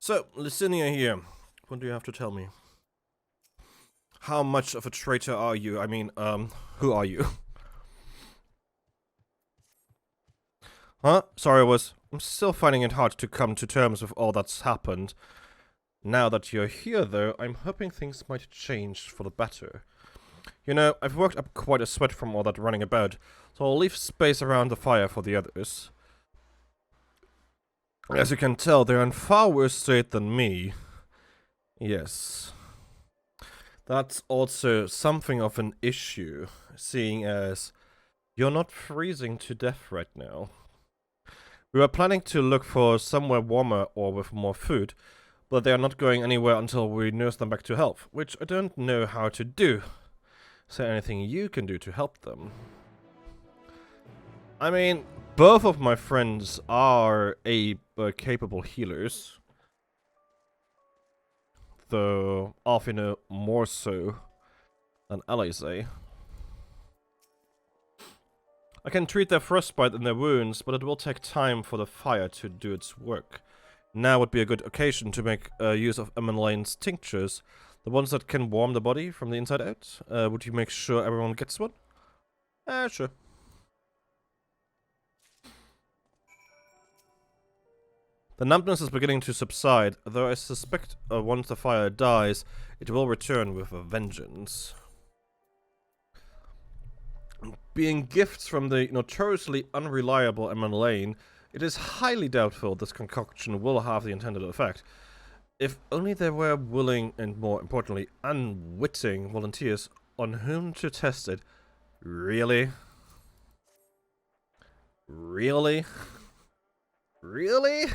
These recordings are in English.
So, Licinia here. What do you have to tell me? How much of a traitor are you? I mean, who are you? Huh? Sorry, I'm still finding it hard to come to terms with all that's happened. Now that you're here, though, I'm hoping things might change for the better. You know, I've worked up quite a sweat from all that running about, so I'll leave space around the fire for the others. As you can tell, they're in far worse state than me. Yes. That's also something of an issue, seeing as you're not freezing to death right now. We were planning to look for somewhere warmer or with more food, but they are not going anywhere until we nurse them back to health, which I don't know how to do. Is there anything you can do to help them? I mean, both of my friends are capable healers, though Alfina more so than Alize. I can treat their frostbite and their wounds, but it will take time for the fire to do its work. Now would be a good occasion to make use of Emeline's tinctures, the ones that can warm the body from the inside out. Would you make sure everyone gets one? Sure. The numbness is beginning to subside, though I suspect once the fire dies, it will return with a vengeance. Being gifts from the notoriously unreliable Emeline, it is highly doubtful this concoction will have the intended effect. If only there were willing and, more importantly, unwitting volunteers on whom to test it. Really? Really? Really?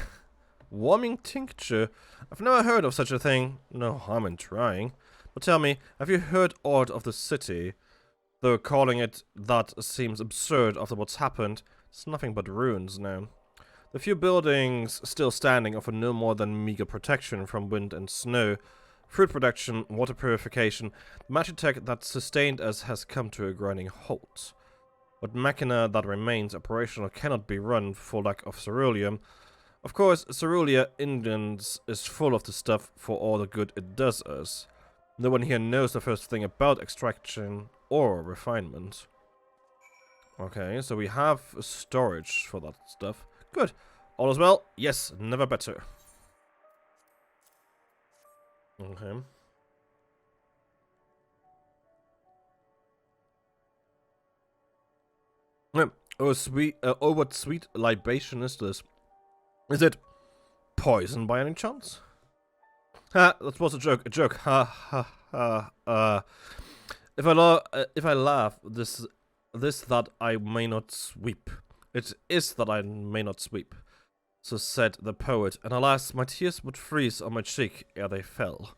Warming tincture? I've never heard of such a thing. No harm in trying. But tell me, have you heard aught of the city? Though calling it that seems absurd after what's happened. It's nothing but ruins now. The few buildings still standing offer no more than meager protection from wind and snow. Fruit production, water purification, the magitech that sustained us has come to a grinding halt. What machina that remains operational cannot be run for lack of ceruleum. Of course, Cerulia Indians is full of the stuff for all the good it does us. No one here knows the first thing about extraction or refinement. Okay, so we have storage for that stuff. Good. All is well? Yes, never better. Okay. Oh, sweet. Oh, what sweet libation is this? Is it poison by any chance? Ha, that was a joke. A joke. Ha ha ha. If I laugh, this that I may not sweep. It is that I may not sweep. So said the poet, and alas, my tears would freeze on my cheek ere they fell.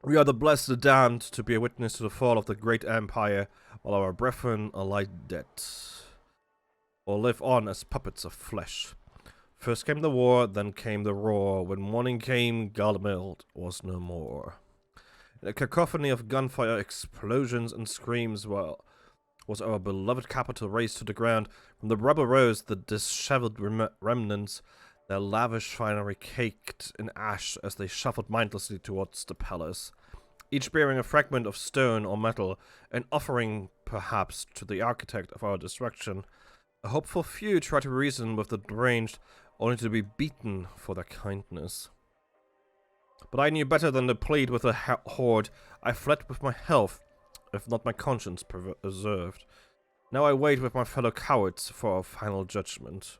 We are the blessed damned to be a witness to the fall of the great empire, while our brethren lie dead, or live on as puppets of flesh. First came the war, then came the roar. When morning came, Garleans was no more. In a cacophony of gunfire, explosions, and screams was our beloved capital razed to the ground. From the rubble rose the disheveled remnants, their lavish finery caked in ash as they shuffled mindlessly towards the palace, each bearing a fragment of stone or metal, an offering, perhaps, to the architect of our destruction. A hopeful few try to reason with the deranged, only to be beaten for their kindness. But I knew better than to plead with the horde. I fled with my health, if not my conscience preserved. Now I wait with my fellow cowards for a final judgment.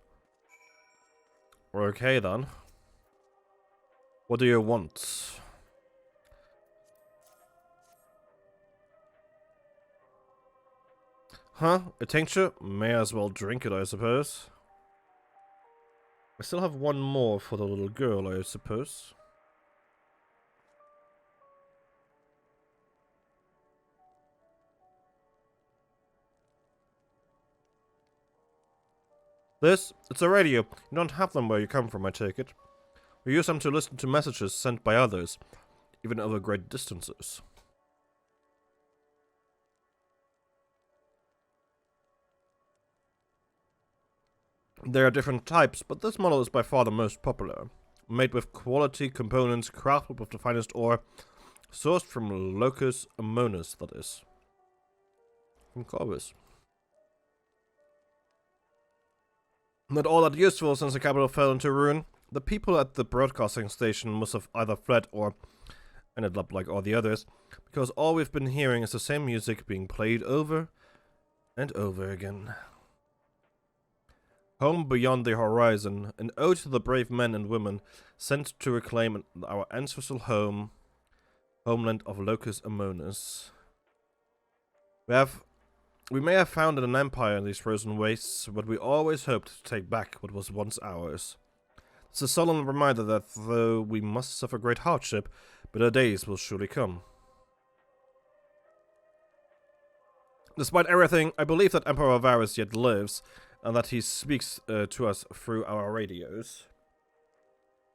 Okay then. What do you want? Huh? A tincture? May as well drink it, I suppose. I still have one more for the little girl, I suppose. It's a radio. You don't have them where you come from, I take it. We use them to listen to messages sent by others, even over great distances. There are different types, but this model is by far the most popular. made with quality components, crafted with the finest ore, sourced from Locus Amonis, that is. From Corvus. Not all that useful since the capital fell into ruin. The people at the broadcasting station must have either fled or ended up like all the others, because all we've been hearing is the same music being played over and over again. Home beyond the horizon, an ode to the brave men and women sent to reclaim our ancestral homeland of Locus Amonis. We may have founded an empire in these frozen wastes, but we always hoped to take back what was once ours. It's a solemn reminder that though we must suffer great hardship, better days will surely come. Despite everything, I believe that Emperor Varus yet lives, and that he speaks to us through our radios.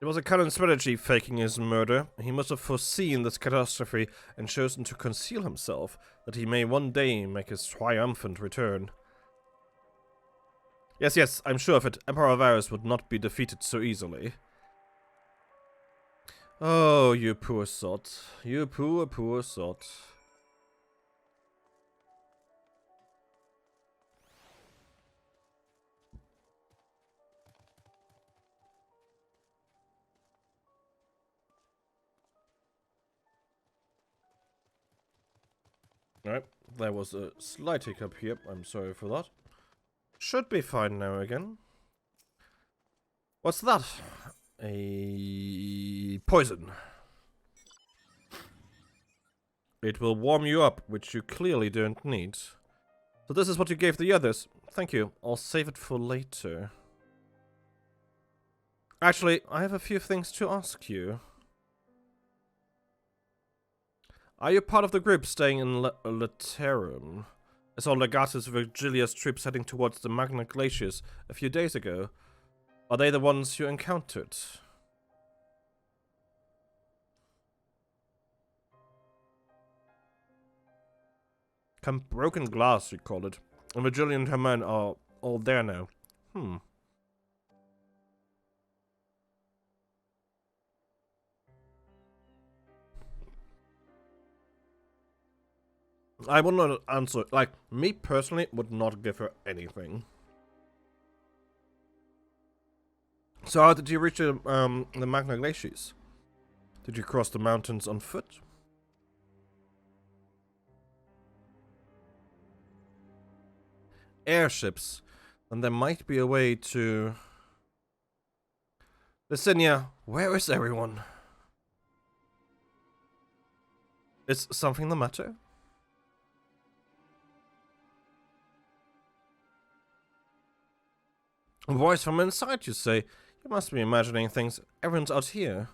It was a cunning strategy faking his murder. He must have foreseen this catastrophe and chosen to conceal himself, that he may one day make his triumphant return. Yes, I'm sure of it. Emperor Varus would not be defeated so easily. Oh, you poor sot. You poor sot. Alright, there was a slight hiccup here. I'm sorry for that. Should be fine now again. What's that? A poison. It will warm you up, which you clearly don't need. So this is what you gave the others. Thank you. I'll save it for later. Actually, I have a few things to ask you. Are you part of the group staying in Laterum? I saw Legatus Virgilia's troops heading towards the Magna Glaciers a few days ago. Are they the ones you encountered? Broken glass, you call it. And Virgilia and her men are all there now. I would not answer. Like, me personally would not give her anything. So how did you reach the Magna Glaciers? Did you cross the mountains on foot? Airships. Then there might be a way to... Licinia, where is everyone? Is something the matter? A voice from inside, you say? You must be imagining things. Everyone's out here.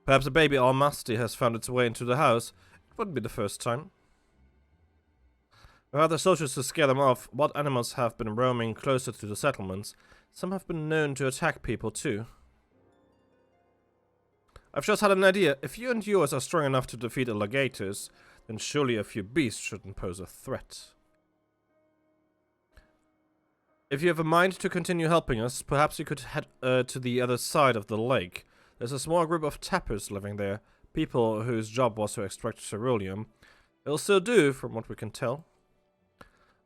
Perhaps a baby Almasty has found its way into the house. It wouldn't be the first time. There are other soldiers to scare them off. What animals have been roaming closer to the settlements? Some have been known to attack people too. I've just had an idea. If you and yours are strong enough to defeat alligators, then surely a few beasts shouldn't pose a threat. If you have a mind to continue helping us, perhaps you could head to the other side of the lake. There's a small group of tappers living there, people whose job was to extract ceruleum. They'll still do, from what we can tell.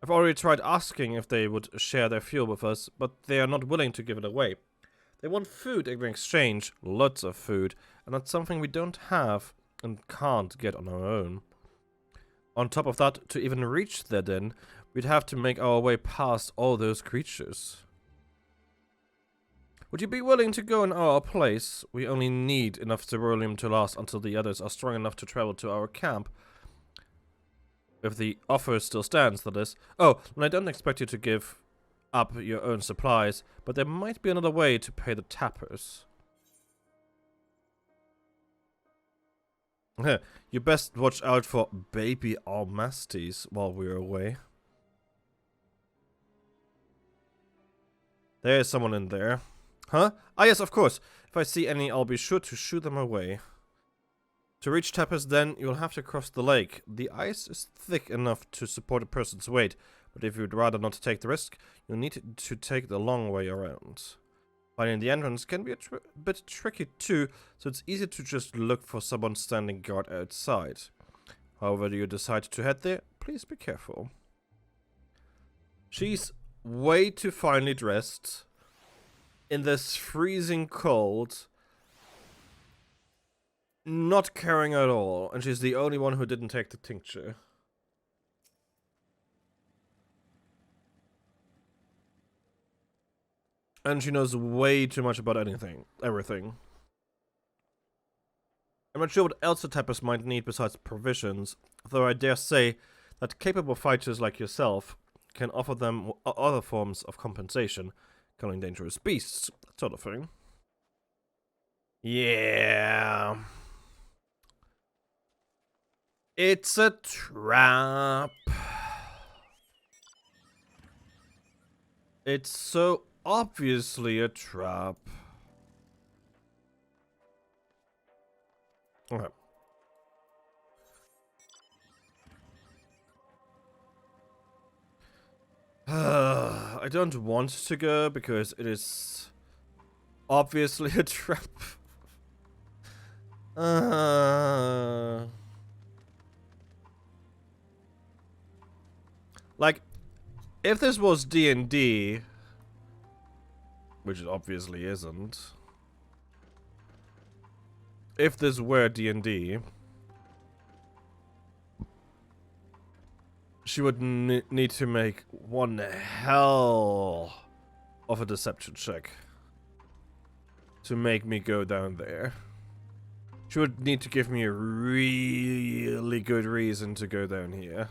I've already tried asking if they would share their fuel with us, but they are not willing to give it away. They want food in exchange, lots of food, and that's something we don't have and can't get on our own. On top of that, to even reach their den, we'd have to make our way past all those creatures. Would you be willing to go in our place? We only need enough ceruleum to last until the others are strong enough to travel to our camp. If the offer still stands, that is. Oh, and I don't expect you to give up your own supplies, but there might be another way to pay the tappers. You best watch out for baby Almasties while we're away. There is someone in there. Huh? Ah, yes, of course. If I see any, I'll be sure to shoo them away. To reach Tappers Den, you'll have to cross the lake. The ice is thick enough to support a person's weight, but if you'd rather not take the risk, you'll need to take the long way around. Finding the entrance can be a bit tricky too, so it's easy to just look for someone standing guard outside. However you decide to head there, please be careful. She's way too finely dressed in this freezing cold, not caring at all, and she's the only one who didn't take the tincture. And she knows way too much about everything. I'm not sure what else the Tappers might need besides provisions, though I dare say that capable fighters like yourself can offer them other forms of compensation, killing dangerous beasts, that sort of thing. Yeah. It's a trap. It's so obviously a trap. Okay. I don't want to go because it is obviously a trap. Like, if this was D&D, which it obviously isn't. If this were D&D, she would need to make one hell of a deception check to make me go down there. She would need to give me a really good reason to go down here.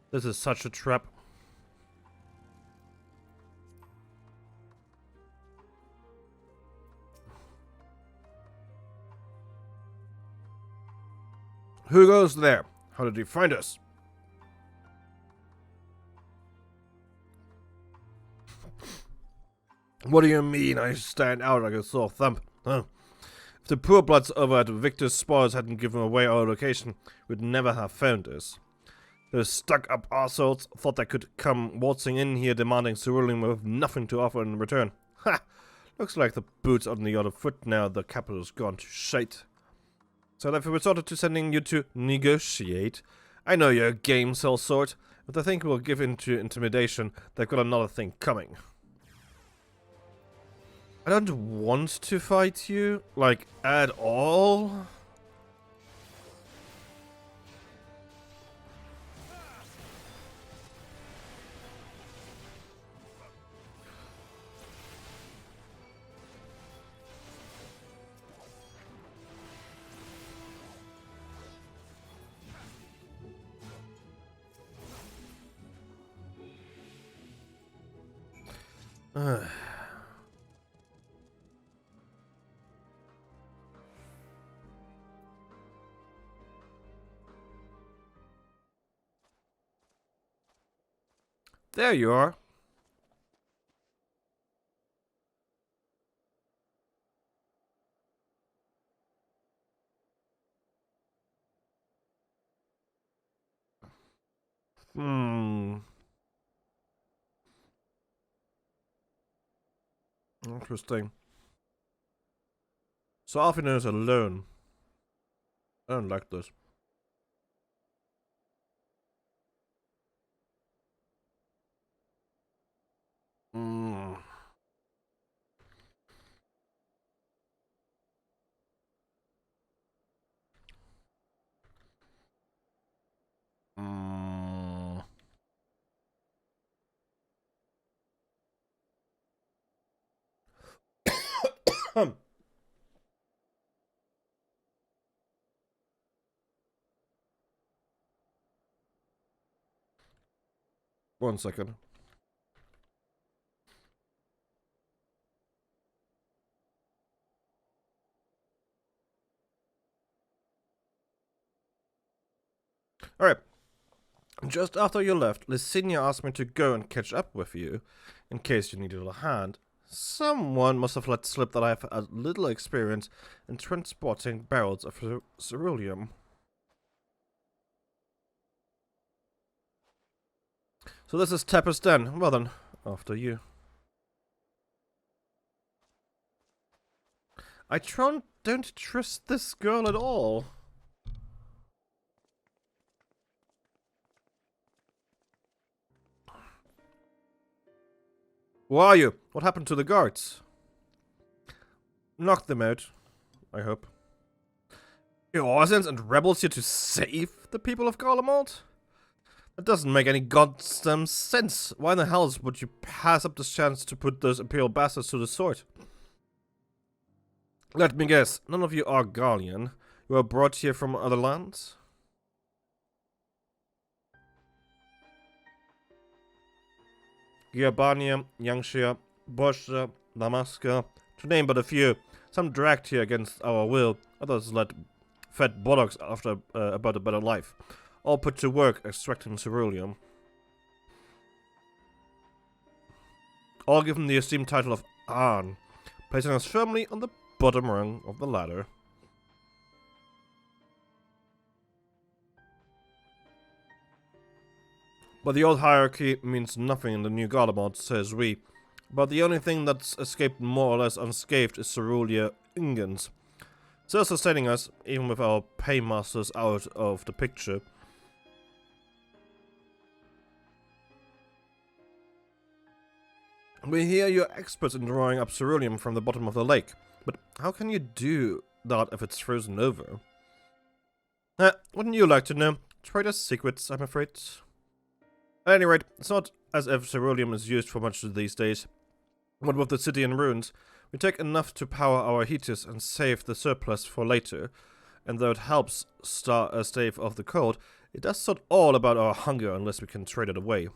This is such a trap. Who goes there? How did he find us? What do you mean I stand out like a sore thumb? Huh? If the poor bloods over at Victor's Spoils hadn't given away our location, we'd never have found us. Those stuck-up arseholes thought they could come waltzing in here demanding cerulean with nothing to offer in return. Ha! Looks like the boot's on the other foot now the capital's gone to shite. So I've resorted to sending you to negotiate. I know you're a game cell sort, but I think we'll give in to intimidation. They've got another thing coming. I don't want to fight you, like, at all. There you are. Interesting. So Alfina is alone. I don't like this. Hmm. Hmm. 1 second. Alright. Just after you left, Licinia asked me to go and catch up with you, in case you needed a hand. Someone must have let slip that I have a little experience in transporting barrels of ceruleum. So this is Tepper's den. Well then, after you. I don't trust this girl at all. Who are you? What happened to the guards? Knocked them out, I hope. Garleans and rebels here to save the people of Garlemald? That doesn't make any goddamn sense. Why in the hell would you pass up this chance to put those Imperial bastards to the sword? Let me guess, none of you are Garlean. You were brought here from other lands? Giabania, Yangshia, Borsha, Damaska, to name but a few. Some dragged here against our will, others fed bullocks after about a better life. All put to work extracting ceruleum. All given the esteemed title of Ahn, placing us firmly on the bottom rung of the ladder. But the old hierarchy means nothing in the new Garlemald, says we. But the only thing that's escaped more or less unscathed is cerulean ingots. Still sustaining us, even with our paymasters out of the picture. We hear you're experts in drawing up ceruleum from the bottom of the lake. But how can you do that if it's frozen over? Wouldn't you like to know? Trader's secrets, I'm afraid. At any rate, it's not as if ceruleum is used for much these days. But with the city in ruins, we take enough to power our heaters and save the surplus for later. And though it helps stave off the cold, it does not all about our hunger unless we can trade it away.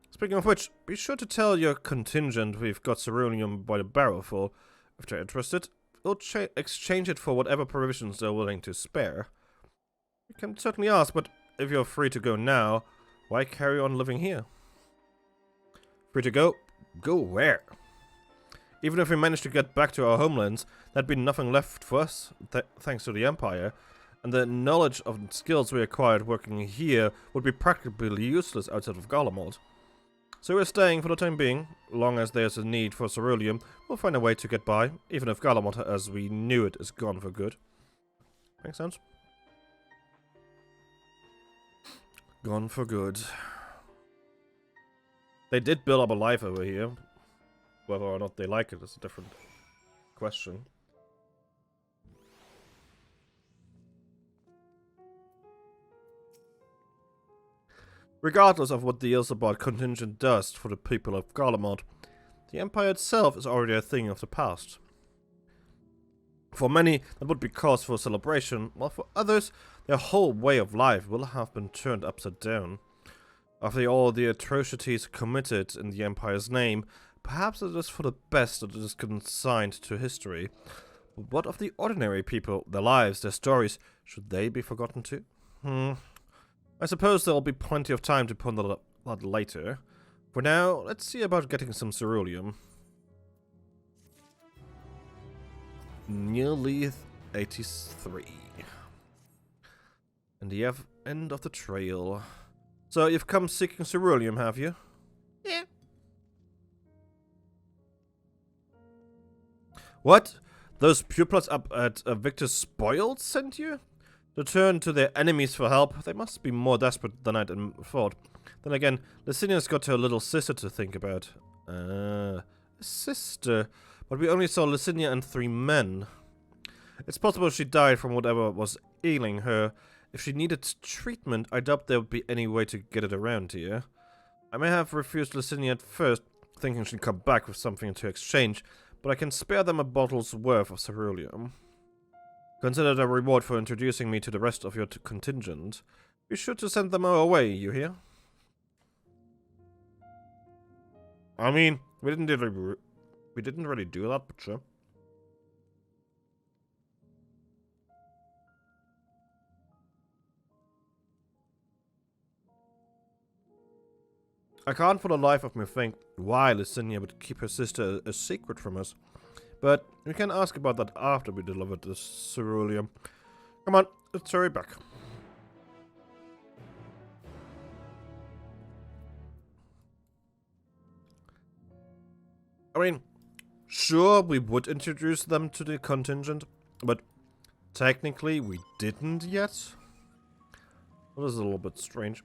Speaking of which, be sure to tell your contingent we've got ceruleum by the barrel for. If they're interested, we'll exchange it for whatever provisions they're willing to spare. You can certainly ask, but if you're free to go now, why carry on living here? Free to go? Go where? Even if we managed to get back to our homelands, there'd be nothing left for us, thanks to the Empire, and the knowledge and skills we acquired working here would be practically useless outside of Garlemald. So we're staying for the time being. Long as there's a need for ceruleum, we'll find a way to get by, even if Garlemald as we knew it is gone for good. Makes sense? Gone for good. They did build up a life over here. Whether or not they like it is a different question. Regardless of what the Ilsabard contingent does for the people of Garlemald, the Empire itself is already a thing of the past. For many, that would be cause for celebration, while for others, their whole way of life will have been turned upside down. After all the atrocities committed in the Empire's name, perhaps it is for the best that it is consigned to history. But what of the ordinary people, their lives, their stories, should they be forgotten too? I suppose there'll be plenty of time to ponder that later. For now, let's see about getting some ceruleum. Nearly 83. And the end of the trail. So you've come seeking ceruleum, have you? Yeah. What? Those pupils up at Victor's Spoiled sent you? To turn to their enemies for help? They must be more desperate than I'd thought. Then again, Licinia's got her little sister to think about. A sister? But we only saw Licinia and 3 men. It's possible she died from whatever was ailing her. If she needed treatment, I doubt there would be any way to get it around here. I may have refused Licinia at first, thinking she'd come back with something to exchange, but I can spare them a bottle's worth of ceruleum. Consider it a reward for introducing me to the rest of your contingent. Be sure to send them our way, you hear? I mean, we didn't really do that, but sure. I can't for the life of me think why Licinia would keep her sister a secret from us. But we can ask about that after we deliver the ceruleum. Come on, let's hurry back. I mean, sure, we would introduce them to the contingent, but technically we didn't yet. Well, this is a little bit strange.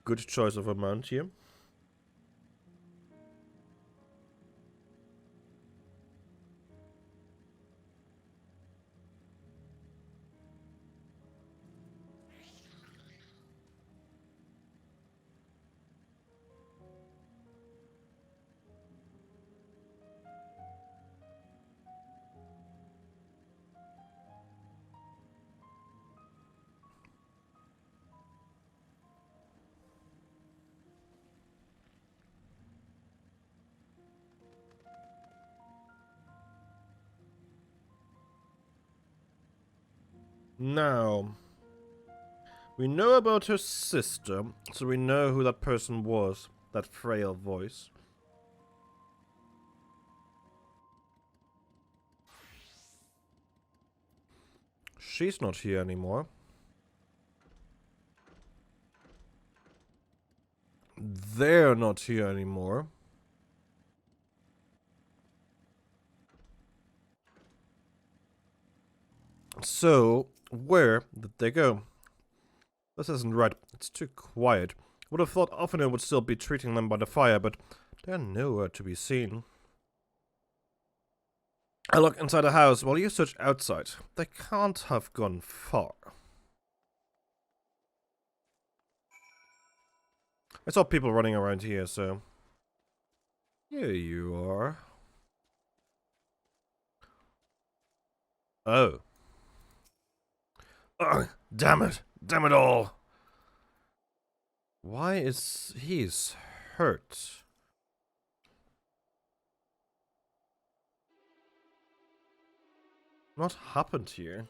Good choice of a mount here. Now, we know about her sister, so we know who that person was, that frail voice. She's not here anymore. They're not here anymore. So, where did they go? This isn't right. It's too quiet. Would have thought Offiner would still be treating them by the fire, but they're nowhere to be seen. I look inside the house while you search outside. They can't have gone far. I saw people running around here, so... Here you are. Oh. Ugh, damn it. Damn it all. Why is he's hurt? What happened here?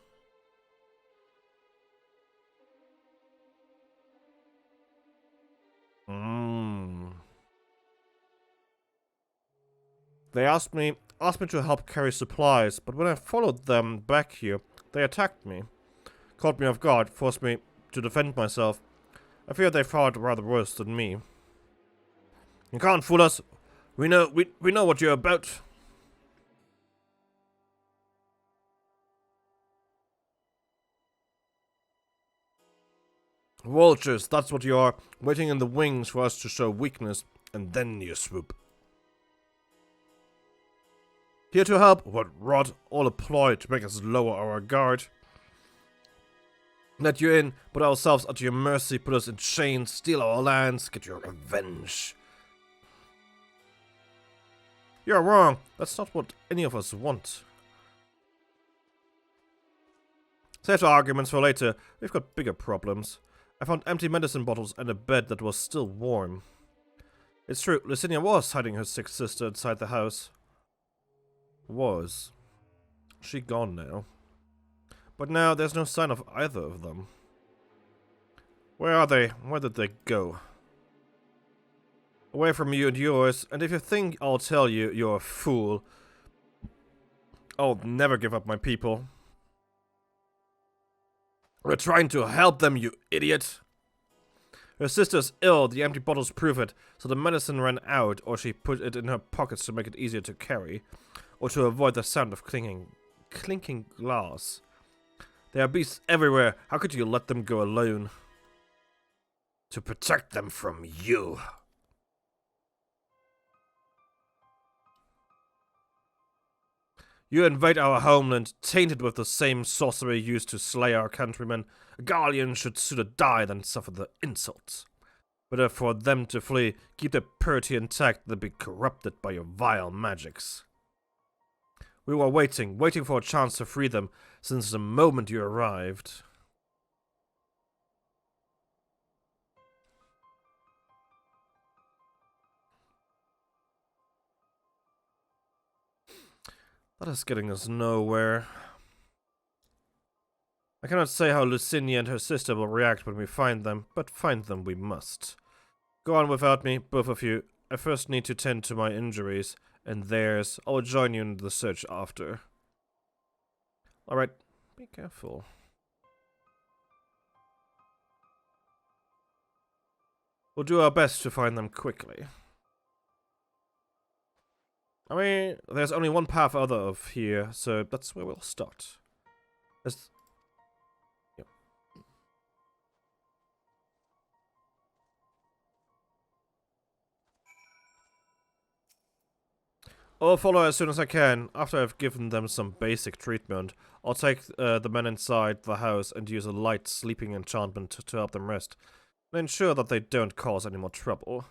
They asked me to help carry supplies, but when I followed them back here, they attacked me. Caught me off guard, forced me to defend myself. I fear they fought rather worse than me. You can't fool us. We know what you're about. Vultures, that's what you are, waiting in the wings for us to show weakness, and then you swoop. Here to help, what rot, all a ploy to make us lower our guard. Let you in, put ourselves at your mercy, put us in chains, steal our lands, get your revenge. You're wrong, that's not what any of us want. Save the arguments for later, we've got bigger problems. I found empty medicine bottles and a bed that was still warm. It's true, Licinia was hiding her sick sister inside the house. Was. She gone now. But now there's no sign of either of them. Where are they? Where did they go? Away from you and yours, and if you think I'll tell you, you're a fool. I'll never give up my people. We're trying to help them, you idiot. Her sister's ill, the empty bottles prove it, so the medicine ran out, or she put it in her pockets to make it easier to carry, or to avoid the sound of clinking glass. There are beasts everywhere, how could you let them go alone? To protect them from you. You invade our homeland, tainted with the same sorcery used to slay our countrymen. A Garlean should sooner die than suffer the insults. Better for them to flee, keep their purity intact than be corrupted by your vile magics. We were waiting for a chance to free them, since the moment you arrived. That is getting us nowhere. I cannot say how Lucinia and her sister will react when we find them, but find them we must. Go on without me, both of you. I first need to tend to my injuries, and theirs. I will join you in the search after. Alright, be careful. We'll do our best to find them quickly. I mean, there's only one path out of here, so that's where we'll start. Yep. I'll follow as soon as I can. After I've given them some basic treatment, I'll take the men inside the house and use a light sleeping enchantment to help them rest, and ensure that they don't cause any more trouble.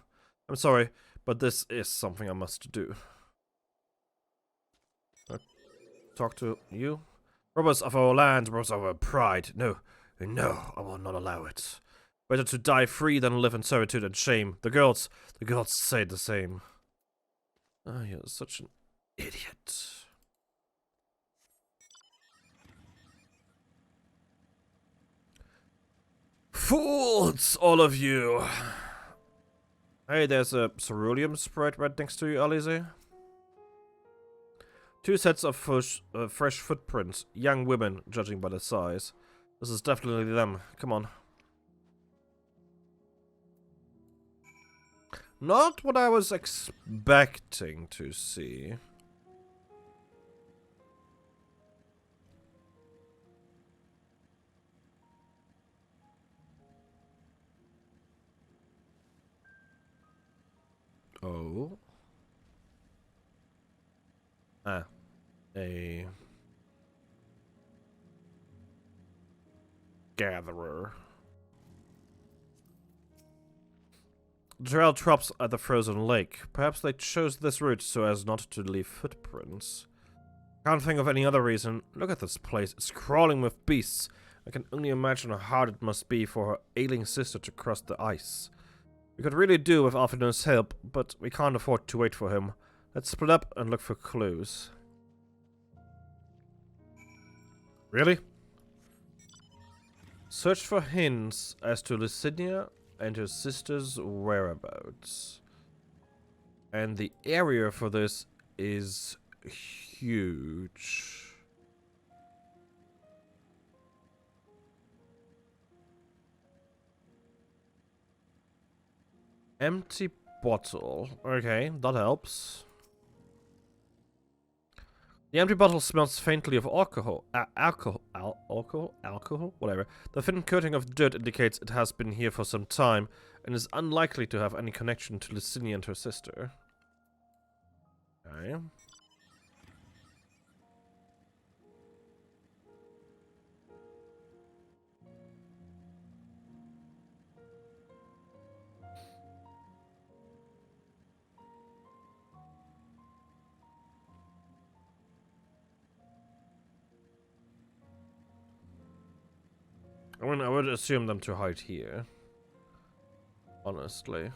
I'm sorry, but this is something I must do. Talk to you? Robbers of our land, robbers of our pride. No, no, I will not allow it. Better to die free than live in servitude and shame. The girls say the same. Ah, you're such an idiot. Fools, all of you! Hey, there's a ceruleum spread right next to you, Alize. 2 sets of fresh footprints. Young women, judging by the size. This is definitely them. Come on. Not what I was expecting to see. Oh. Ah. A gatherer. The trail drops at the frozen lake. Perhaps they chose this route so as not to leave footprints. Can't think of any other reason. Look at this place. It's crawling with beasts. I can only imagine how hard it must be for her ailing sister to cross the ice. We could really do with Alphinaud's help, but we can't afford to wait for him. Let's split up and look for clues. Really? Search for hints as to Lucinia and her sister's whereabouts. And the area for this is huge. Empty bottle. Okay, that helps. The empty bottle smells faintly of alcohol. Alcohol? Whatever. The thin coating of dirt indicates it has been here for some time and is unlikely to have any connection to Lucinia and her sister. Okay. I mean, I would assume them to hide here. Honestly.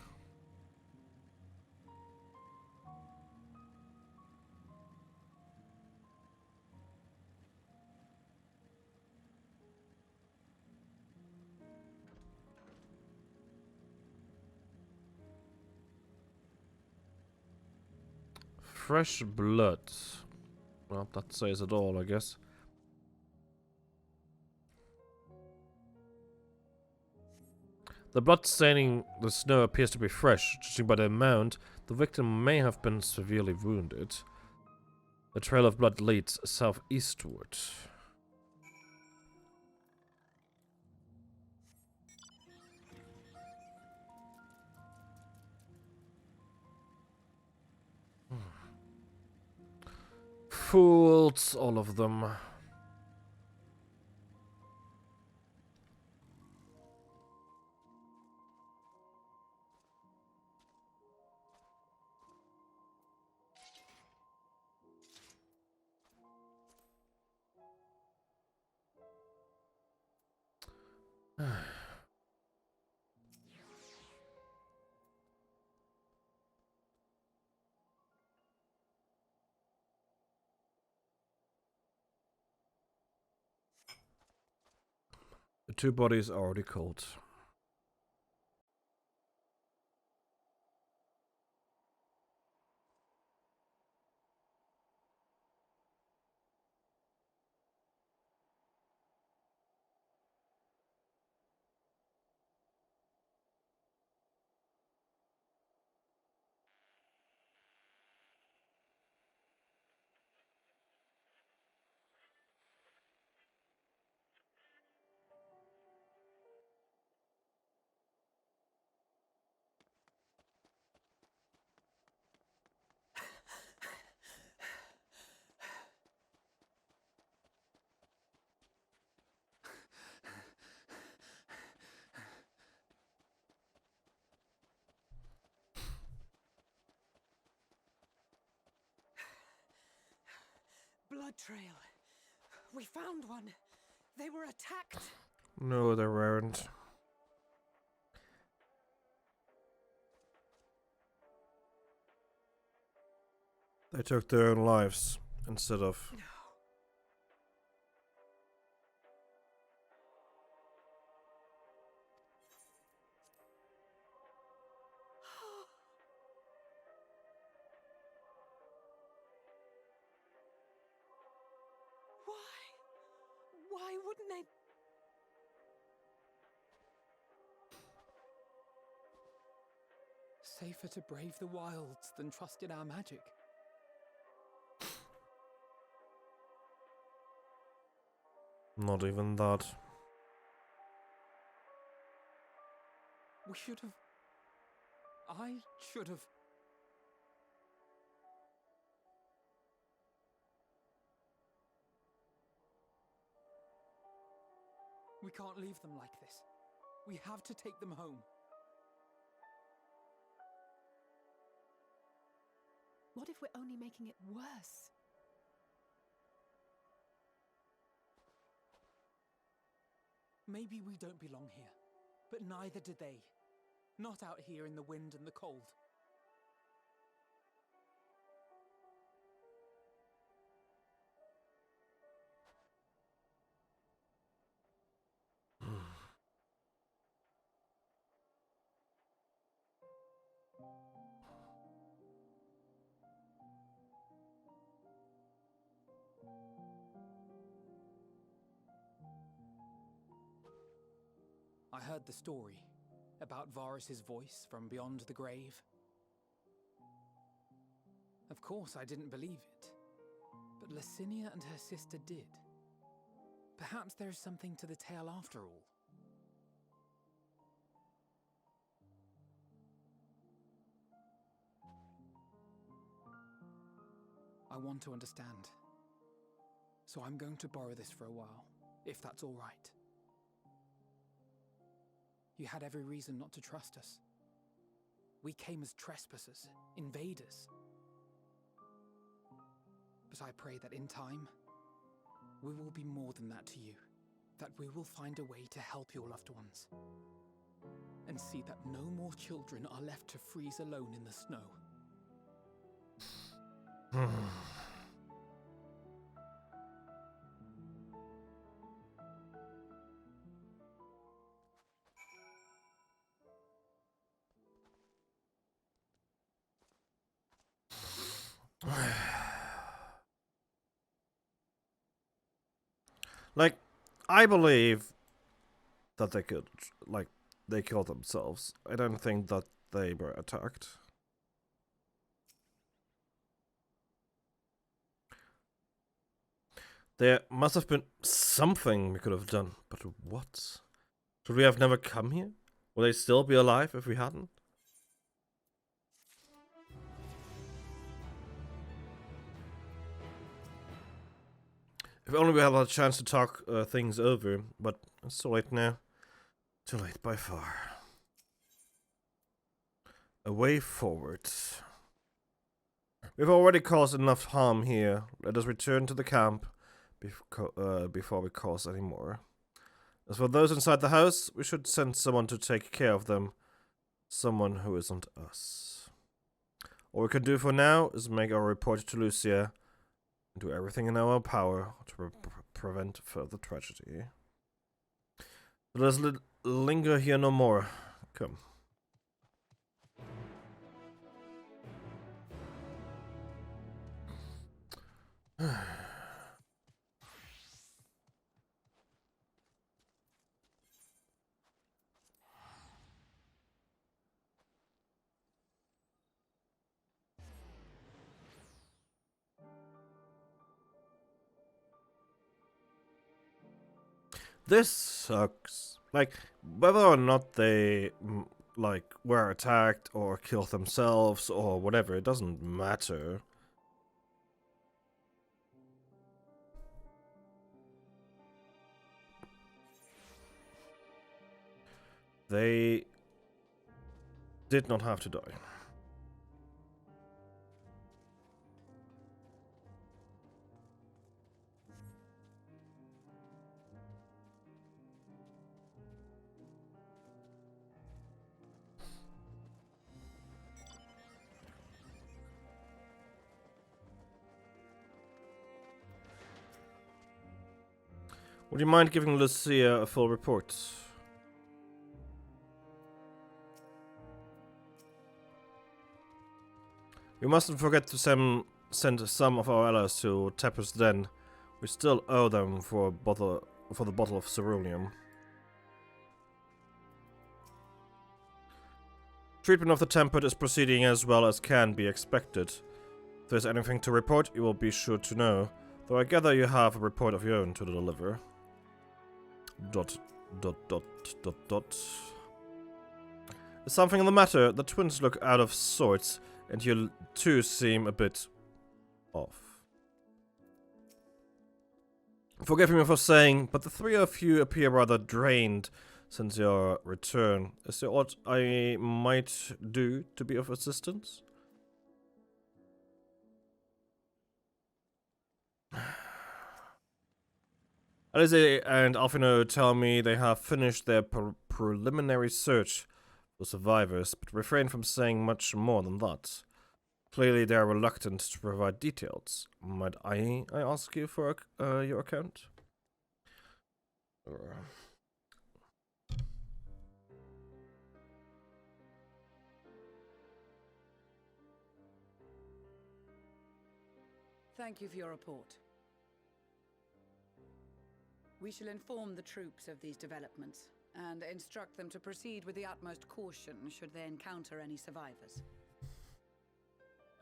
Fresh blood. Well, that says it all, I guess. The blood staining the snow appears to be fresh. Judging by the amount, the victim may have been severely wounded. The trail of blood leads southeastward. Fools, all of them. 2 bodies are already cold. Blood trail. We found one. They were attacked. No, they weren't. They took their own lives instead of... Why wouldn't they? Safer to brave the wilds than trust in our magic. Not even that. We should have... I should have... We can't leave them like this. We have to take them home. What if we're only making it worse? Maybe we don't belong here, but neither did they. Not out here in the wind and the cold. I heard the story about Varus's voice from beyond the grave. Of course, I didn't believe it, but Licinia and her sister did. Perhaps there is something to the tale after all. I want to understand, so I'm going to borrow this for a while, if that's all right. You had every reason not to trust us. We came as trespassers, invaders. But I pray that in time, we will be more than that to you. That we will find a way to help your loved ones. And see that no more children are left to freeze alone in the snow. Like, I believe that they could, like, they killed themselves. I don't think that they were attacked. There must have been something we could have done, but what? Should we have never come here? Would they still be alive if we hadn't? If only we had a chance to talk things over, but it's too late now. Too late by far. A way forward. We've already caused enough harm here. Let us return to the camp before we cause any more. As for those inside the house, we should send someone to take care of them. Someone who isn't us. All we can do for now is make our report to Lucia and do everything in our power to prevent further tragedy. Let us linger here no more. Come. This sucks. Like, whether or not they, like, were attacked or killed themselves or whatever, it doesn't matter. They did not have to die. Would you mind giving Lucia a full report? We mustn't forget to send some of our allies to Tepper's Den. We still owe them for the bottle of ceruleum. Treatment of the Tempered is proceeding as well as can be expected. If there's anything to report, you will be sure to know. Though I gather you have a report of your own to deliver. ... Is something the matter? The twins look out of sorts, and you two seem a bit off. Forgive me for saying, but the three of you appear rather drained since your return. Is there aught I might do to be of assistance? Alize and Alfino tell me they have finished their preliminary search for survivors, but refrain from saying much more than that. Clearly they are reluctant to provide details. Might I ask you for your account? Thank you for your report. We shall inform the troops of these developments and instruct them to proceed with the utmost caution should they encounter any survivors.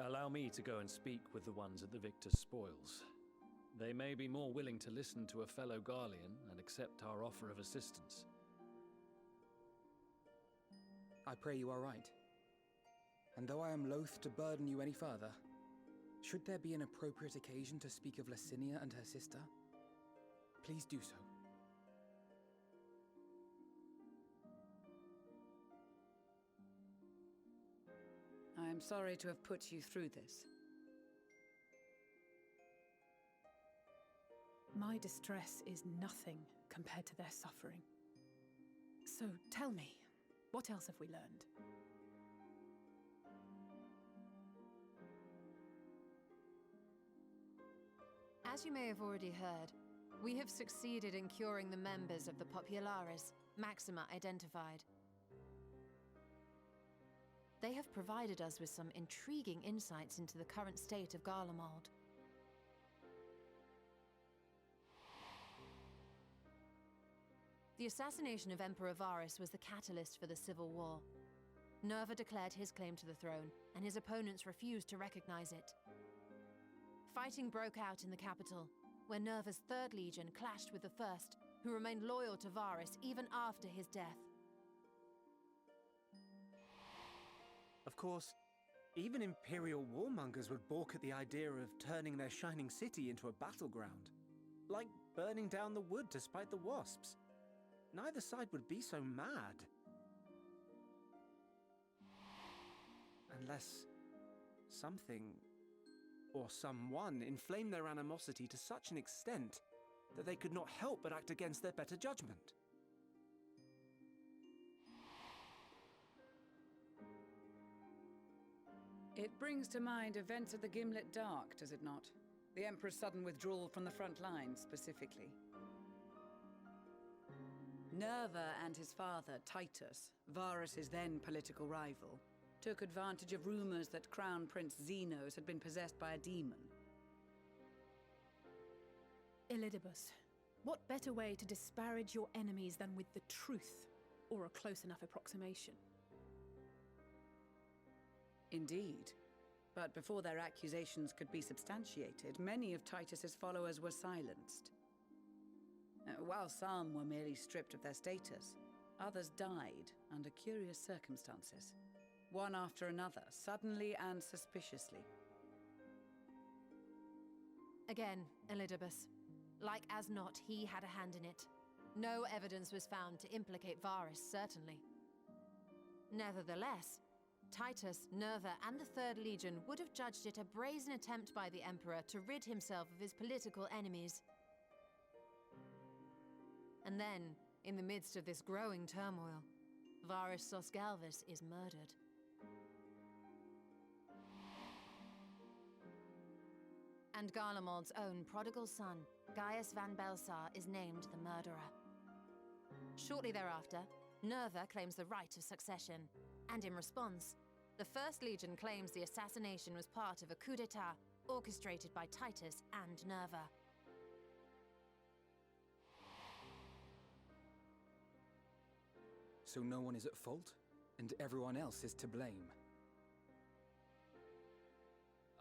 Allow me to go and speak with the ones at the victor's spoils. They may be more willing to listen to a fellow Garlean and accept our offer of assistance. I pray you are right. And though I am loath to burden you any further, should there be an appropriate occasion to speak of Licinia and her sister, please do so. I am sorry to have put you through this. My distress is nothing compared to their suffering. So tell me, what else have we learned? As you may have already heard, we have succeeded in curing the members of the Populares, Maxima identified. They have provided us with some intriguing insights into the current state of Garlemald. The assassination of Emperor Varus was the catalyst for the civil war. Nerva declared his claim to the throne, and his opponents refused to recognize it. Fighting broke out in the capital, where Nerva's 3rd Legion clashed with the 1st, who remained loyal to Varus even after his death. Of course, even Imperial warmongers would balk at the idea of turning their shining city into a battleground. Like burning down the wood to spite the wasps. Neither side would be so mad. Unless something or someone inflamed their animosity to such an extent that they could not help but act against their better judgment. It brings to mind events of the Gimlet Dark, does it not? The Emperor's sudden withdrawal from the front lines, specifically. Nerva and his father, Titus, Varus's then political rival, took advantage of rumors that Crown Prince Xenos had been possessed by a demon. Elidibus, what better way to disparage your enemies than with the truth, or a close enough approximation? Indeed. But before their accusations could be substantiated, many of Titus's followers were silenced. While some were merely stripped of their status, others died under curious circumstances, one after another, suddenly and suspiciously. Again, Elidibus. Like as not, he had a hand in it. No evidence was found to implicate Varus, certainly. Nevertheless, Titus, Nerva, and the Third Legion would have judged it a brazen attempt by the Emperor to rid himself of his political enemies. And then, in the midst of this growing turmoil, Varus Sosgalvis is murdered. And Garlemald's own prodigal son, Gaius van Belsar, is named the murderer. Shortly thereafter, Nerva claims the right of succession, and in response, the First Legion claims the assassination was part of a coup d'etat orchestrated by Titus and Nerva. So no one is at fault, and everyone else is to blame.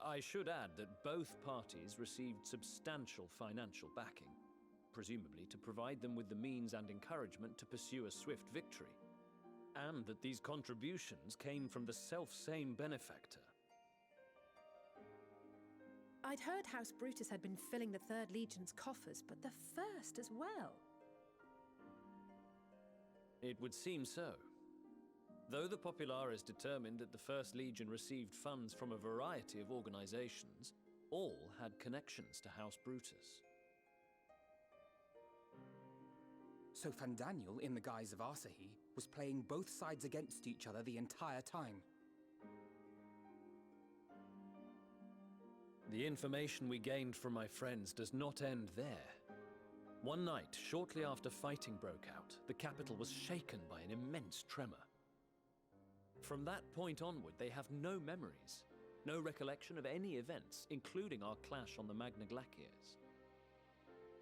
I should add that both parties received substantial financial backing, presumably to provide them with the means and encouragement to pursue a swift victory, and that these contributions came from the self-same benefactor. I'd heard House Brutus had been filling the Third Legion's coffers, but the First as well. It would seem so. Though the Populares determined that the First Legion received funds from a variety of organizations, all had connections to House Brutus. So Fandaniel, in the guise of Asahi, was playing both sides against each other the entire time. The information we gained from my friends does not end there. One night, shortly after fighting broke out, the capital was shaken by an immense tremor. From that point onward, they have no memories, no recollection of any events, including our clash on the Magna Glaciers.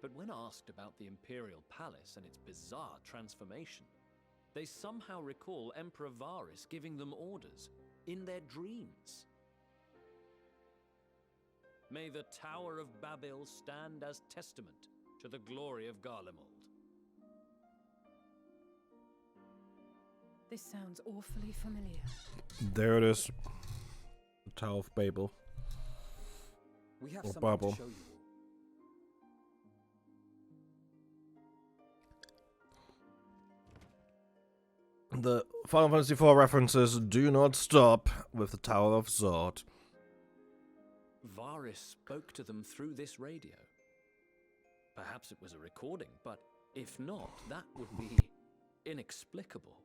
But when asked about the Imperial Palace and its bizarre transformation, they somehow recall Emperor Varus giving them orders in their dreams. May the Tower of Babel stand as testament to the glory of Garlemald. This sounds awfully familiar. There it is. The Tower of Babel. We have Or something Babel. to show you all. The Final Fantasy IV references do not stop with the Tower of Zod. Varus spoke to them through this radio. Perhaps it was a recording, but if not, that would be inexplicable.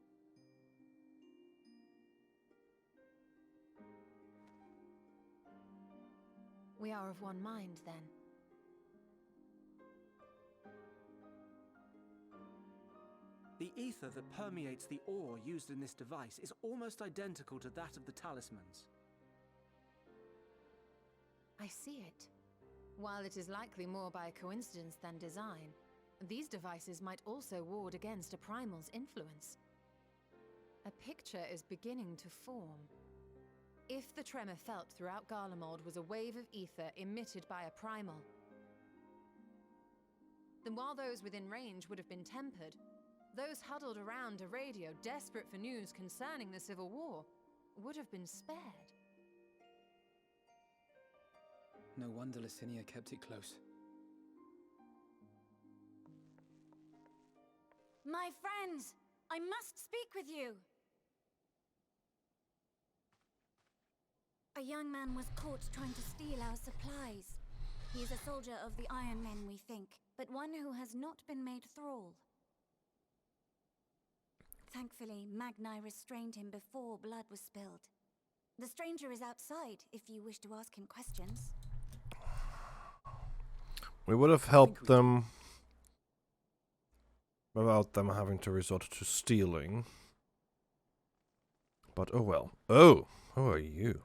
We are of one mind, then. The ether that permeates the ore used in this device is almost identical to that of the talismans. I see it. While it is likely more by coincidence than design, these devices might also ward against a primal's influence. A picture is beginning to form. If the tremor felt throughout Garlemald was a wave of ether emitted by a primal, then while those within range would have been tempered, those huddled around a radio desperate for news concerning the Civil War would have been spared. No wonder Licinia kept it close. My friends, I must speak with you. A young man was caught trying to steal our supplies. He is a soldier of the Iron Men, we think, but one who has not been made thrall. Thankfully, Magni restrained him before blood was spilled. The stranger is outside, if you wish to ask him questions. We would have helped them without them having to resort to stealing. But oh well. Oh, who are you?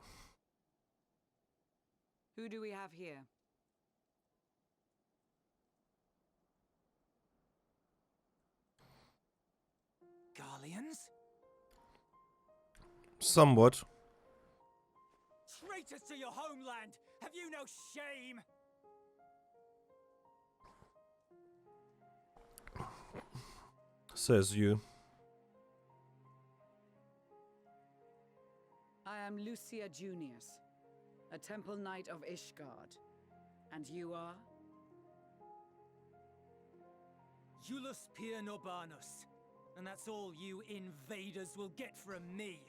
Who do we have here? Garleans? Somewhat. Traitors to your homeland! Have you no shame? Says you. I am Lucia Junius, a temple knight of Ishgard. And you are? Jullus Pier Norbanus. And that's all you invaders will get from me.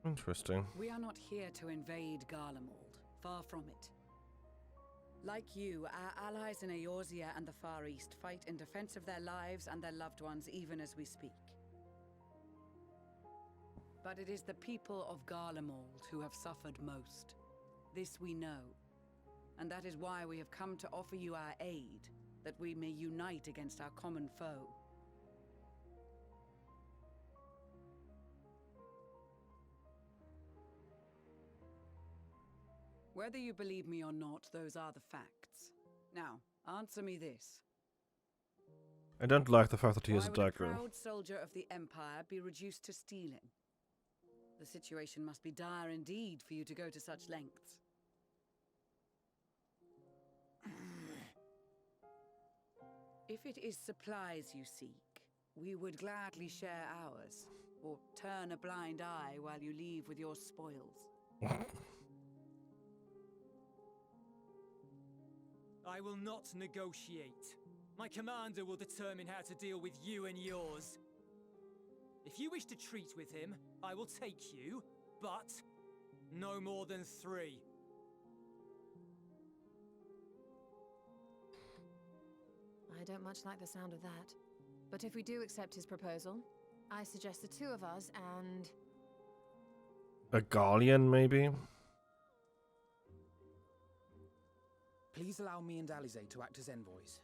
Interesting. We are not here to invade Garlemald. Far from it. Like you, our allies in Eorzea and the Far East fight in defense of their lives and their loved ones even as we speak. But it is the people of Garlemald who have suffered most. This we know. And that is why we have come to offer you our aid, that we may unite against our common foe. Whether you believe me or not, those are the facts. Now, answer me this. I don't like the fact that he Why is a would a dagger. proud soldier of the Empire be reduced to stealing? The situation must be dire indeed for you to go to such lengths. If it is supplies you seek, we would gladly share ours, or turn a blind eye while you leave with your spoils. I will not negotiate. My commander will determine how to deal with you and yours. If you wish to treat with him, I will take you, but no more than 3. I don't much like the sound of that. But if we do accept his proposal, I suggest the 2 of us and... A Garlean, maybe? Please allow me and Alize to act as envoys.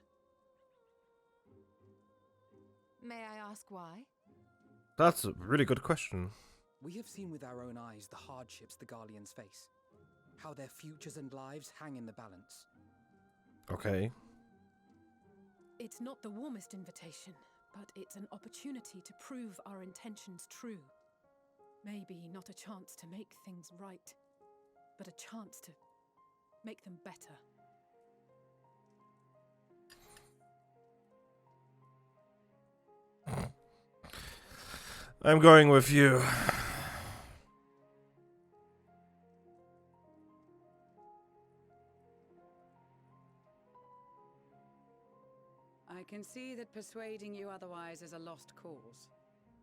May I ask why? That's a really good question. We have seen with our own eyes the hardships the Garleans face. How their futures and lives hang in the balance. Okay. It's not the warmest invitation, but it's an opportunity to prove our intentions true. Maybe not a chance to make things right, but a chance to make them better. I'm going with you. I can see that persuading you otherwise is a lost cause,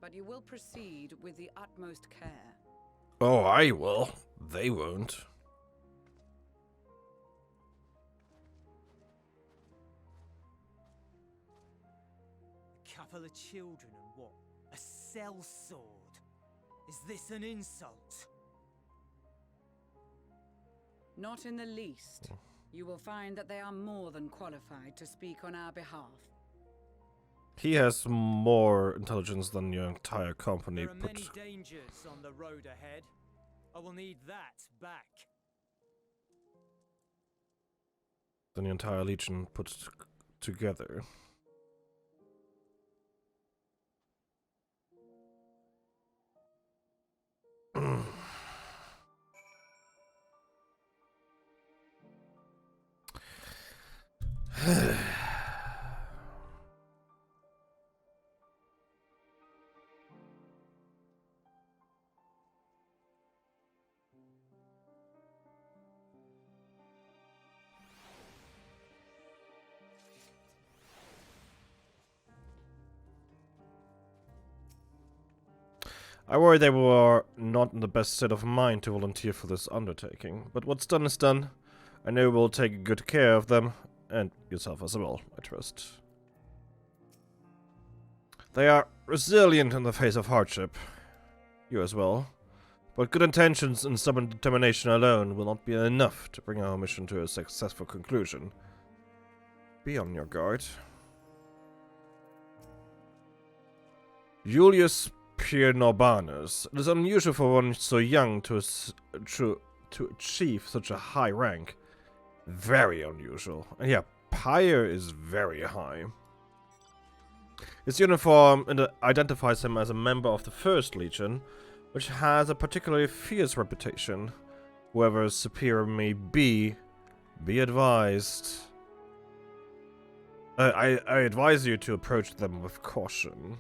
but you will proceed with the utmost care. Oh, I will. They won't. A couple of children and what? A sellsword? Is this an insult? Not in the least. You will find that they are more than qualified to speak on our behalf. He has more intelligence than your entire company There are put. many dangers on the road ahead. I will need that back. Than the entire legion put together. I worry they were not in the best state of mind to volunteer for this undertaking, but what's done is done. I know we'll take good care of them, and yourself as well, I trust. They are resilient in the face of hardship. You as well. But good intentions and stubborn determination alone will not be enough to bring our mission to a successful conclusion. Be on your guard. Julius Piernobanus. It is unusual for one so young to achieve such a high rank. Very unusual. And yeah, Pyre is very high. His uniform identifies him as a member of the First Legion, which has a particularly fierce reputation. Whoever his superior may be advised. I advise you to approach them with caution.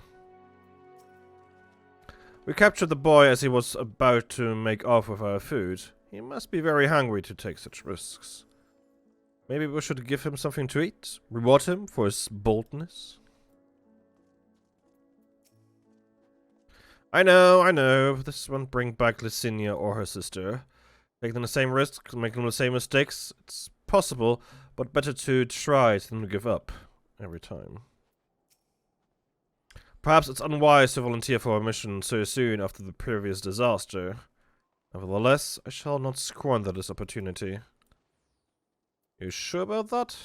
We captured the boy as he was about to make off with our food. He must be very hungry to take such risks. Maybe we should give him something to eat? Reward him for his boldness? I know. This won't bring back Licinia or her sister. Taking the same risks, making the same mistakes. It's possible, but better to try than to give up every time. Perhaps it's unwise to volunteer for a mission so soon after the previous disaster. Nevertheless, I shall not squander this opportunity. You sure about that?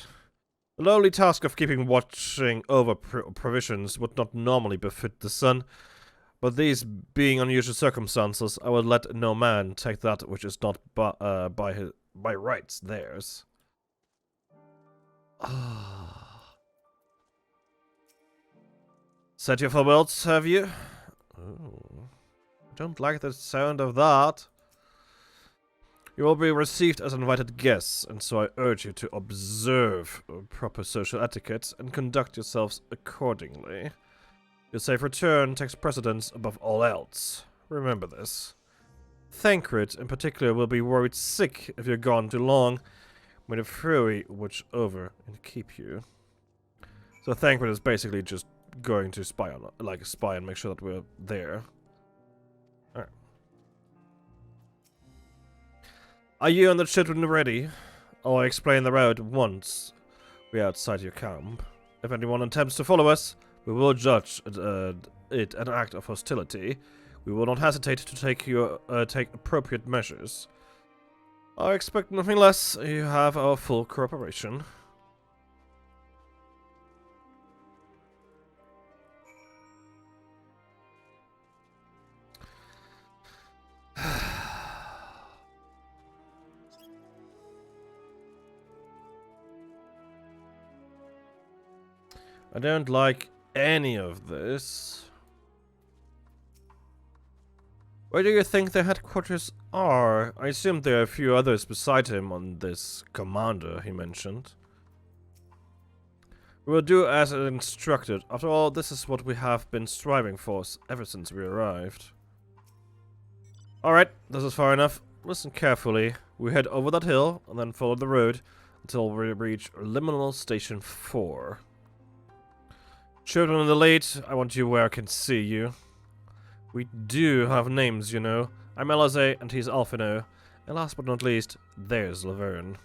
The lowly task of watching over provisions would not normally befit the sun, but these being unusual circumstances, I will let no man take that which is not by rights theirs. Set your farewells, have you? Oh, I don't like the sound of that. You will be received as invited guests, and so I urge you to observe proper social etiquette and conduct yourselves accordingly. Your safe return takes precedence above all else. Remember this. Thancred, in particular, will be worried sick if you're gone too long. May the Fury watch over and keep you. So Thancred is basically just going to spy and make sure that we're there. Alright. Are you and the children ready? I'll explain the route once we're outside your camp. If anyone attempts to follow us, we will judge it an act of hostility. We will not hesitate to take appropriate measures. I expect nothing less. You have our full cooperation. I don't like any of this. Where do you think their headquarters are? I assume there are a few others beside him on this commander he mentioned. We will do as instructed. After all, this is what we have been striving for ever since we arrived. Alright, this is far enough. Listen carefully. We head over that hill and then follow the road until we reach Liminal Station 4. Children in the lead, I want you where I can see you. We do have names, you know. I'm Elize, and he's Alphino. And last but not least, there's Laverne.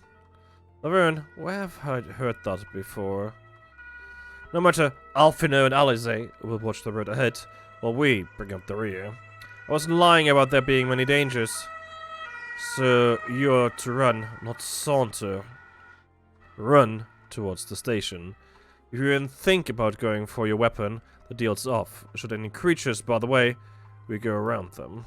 Laverne, where have I heard that before? No matter, Alphino and Alize will watch the road ahead, while we bring up the rear. I wasn't lying about there being many dangers. So you're to run, not saunter. Run towards the station. If you even think about going for your weapon, the deal's off. Should any creatures bar the way, we go around them.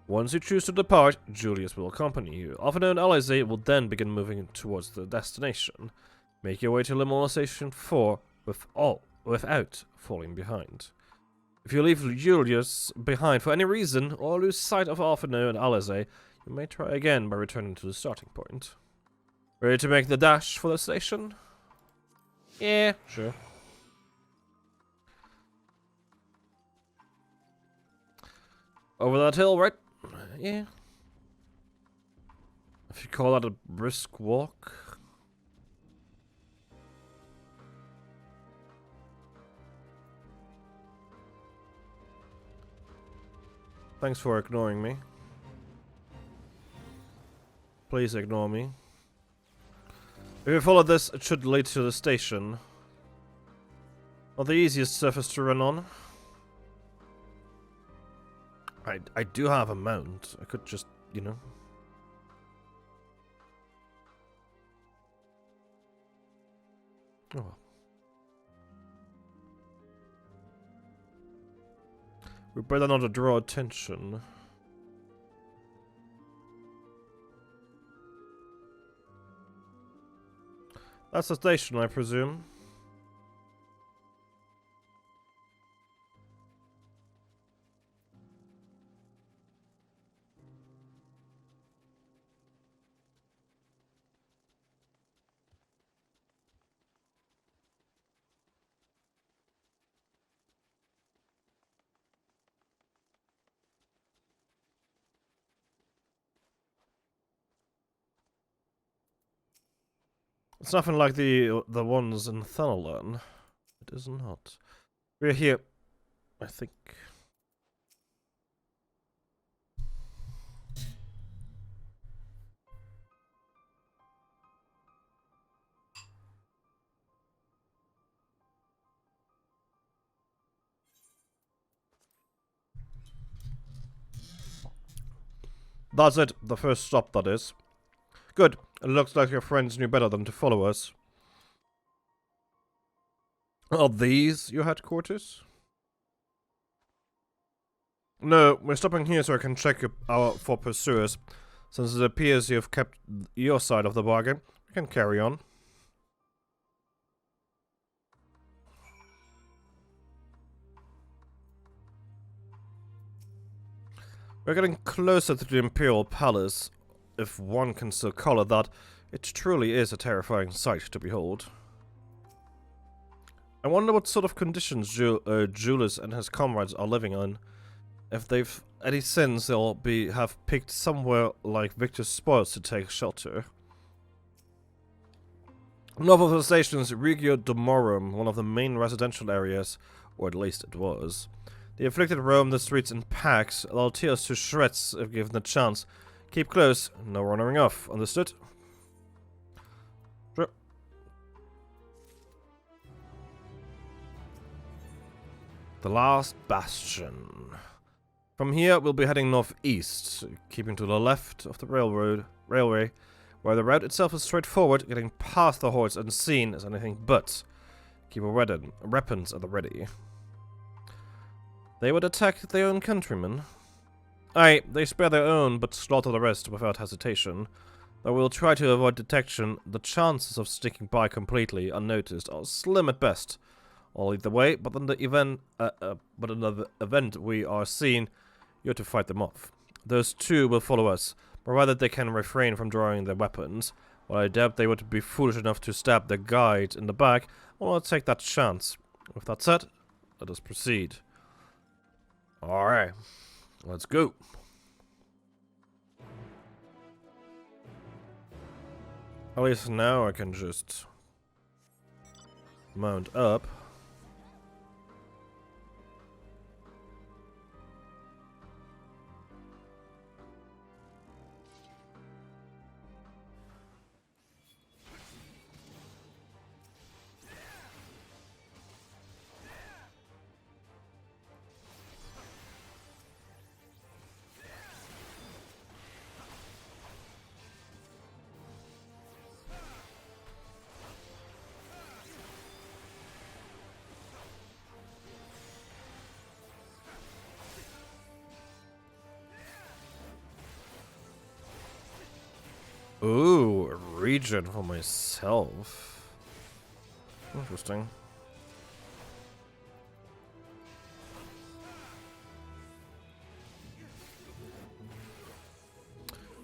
Once you choose to depart, Julius will accompany you. Alphino and Alize will then begin moving towards the destination. Make your way to Liminal Station 4 without falling behind. If you leave Julius behind for any reason, or lose sight of Alphino and Alize, you may try again by returning to the starting point. Ready to make the dash for the station? Yeah, sure. Over that hill, right? Yeah. If you call that a brisk walk. Thanks for ignoring me. Please ignore me. If you follow this, it should lead to the station. Not the easiest surface to run on. I do have a mount. I could just, you know. Oh well. We better not draw attention. That's the station, I presume. It's nothing like the ones in Thanalan. It is not. We're here, I think. That's it. The first stop, that is. Good. It looks like your friends knew better than to follow us. Are these your headquarters? No, we're stopping here so I can check for pursuers. Since it appears you've kept your side of the bargain, we can carry on. We're getting closer to the Imperial Palace, if one can still call it that. It truly is a terrifying sight to behold. I wonder what sort of conditions Julius and his comrades are living in. If they've any sins, they'll have picked somewhere like Victor's spoils to take shelter. North of the station is Regio Domorum, one of the main residential areas, or at least it was. The afflicted roam the streets in packs. They'll tear us to shreds if given the chance. Keep close, no running off. Understood? Sure. The last bastion. From here, we'll be heading northeast, keeping to the left of the railway, where the route itself is straightforward. Getting past the hordes unseen is anything but. Keep our weapons at the ready. They would attack their own countrymen. Aye, they spare their own, but slaughter the rest without hesitation. Though we'll try to avoid detection, the chances of sneaking by completely unnoticed are slim at best. I'll lead the way, but in the event we are seen, you're to fight them off. Those two will follow us, provided they can refrain from drawing their weapons. While I doubt they would be foolish enough to stab their guide in the back, I'll not take that chance. With that said, let us proceed. Alright, let's go. At least now I can just mount up. Ooh, a region for myself. Interesting.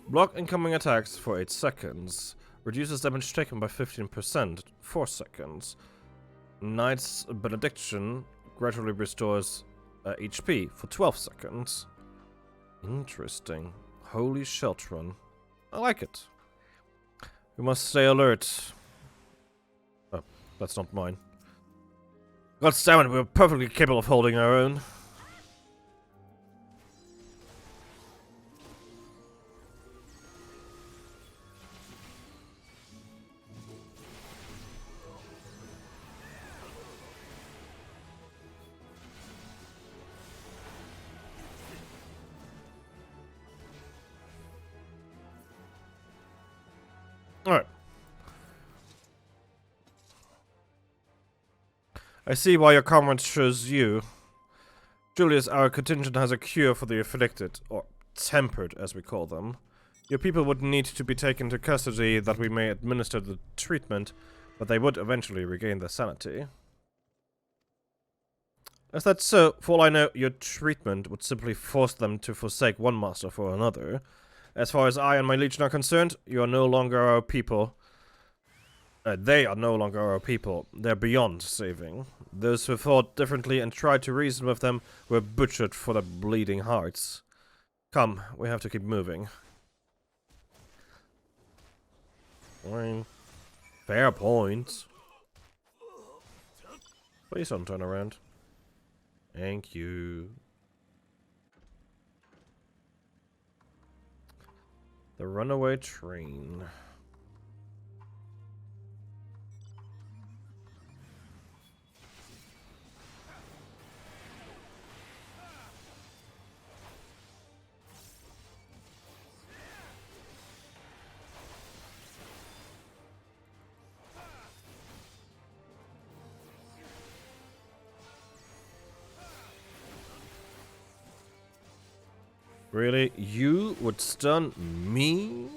Block incoming attacks for 8 seconds. Reduces damage taken by 15%, 4 seconds. Knight's Benediction gradually restores HP for 12 seconds. Interesting. Holy Sheltron. I like it. We must stay alert. Oh, that's not mine. God damn it, we're perfectly capable of holding our own. Alright. I see why your comrades chose you. Julius, our contingent has a cure for the afflicted, or tempered as we call them. Your people would need to be taken to custody that we may administer the treatment, but they would eventually regain their sanity. Is that so? For all I know, your treatment would simply force them to forsake one master for another. As far as I and my legion are concerned, you are no longer our people. They are no longer our people. They're beyond saving. Those who thought differently and tried to reason with them were butchered for their bleeding hearts. Come, we have to keep moving. Fine. Fair point. Please don't turn around. Thank you. The runaway train. Really? You would stun me?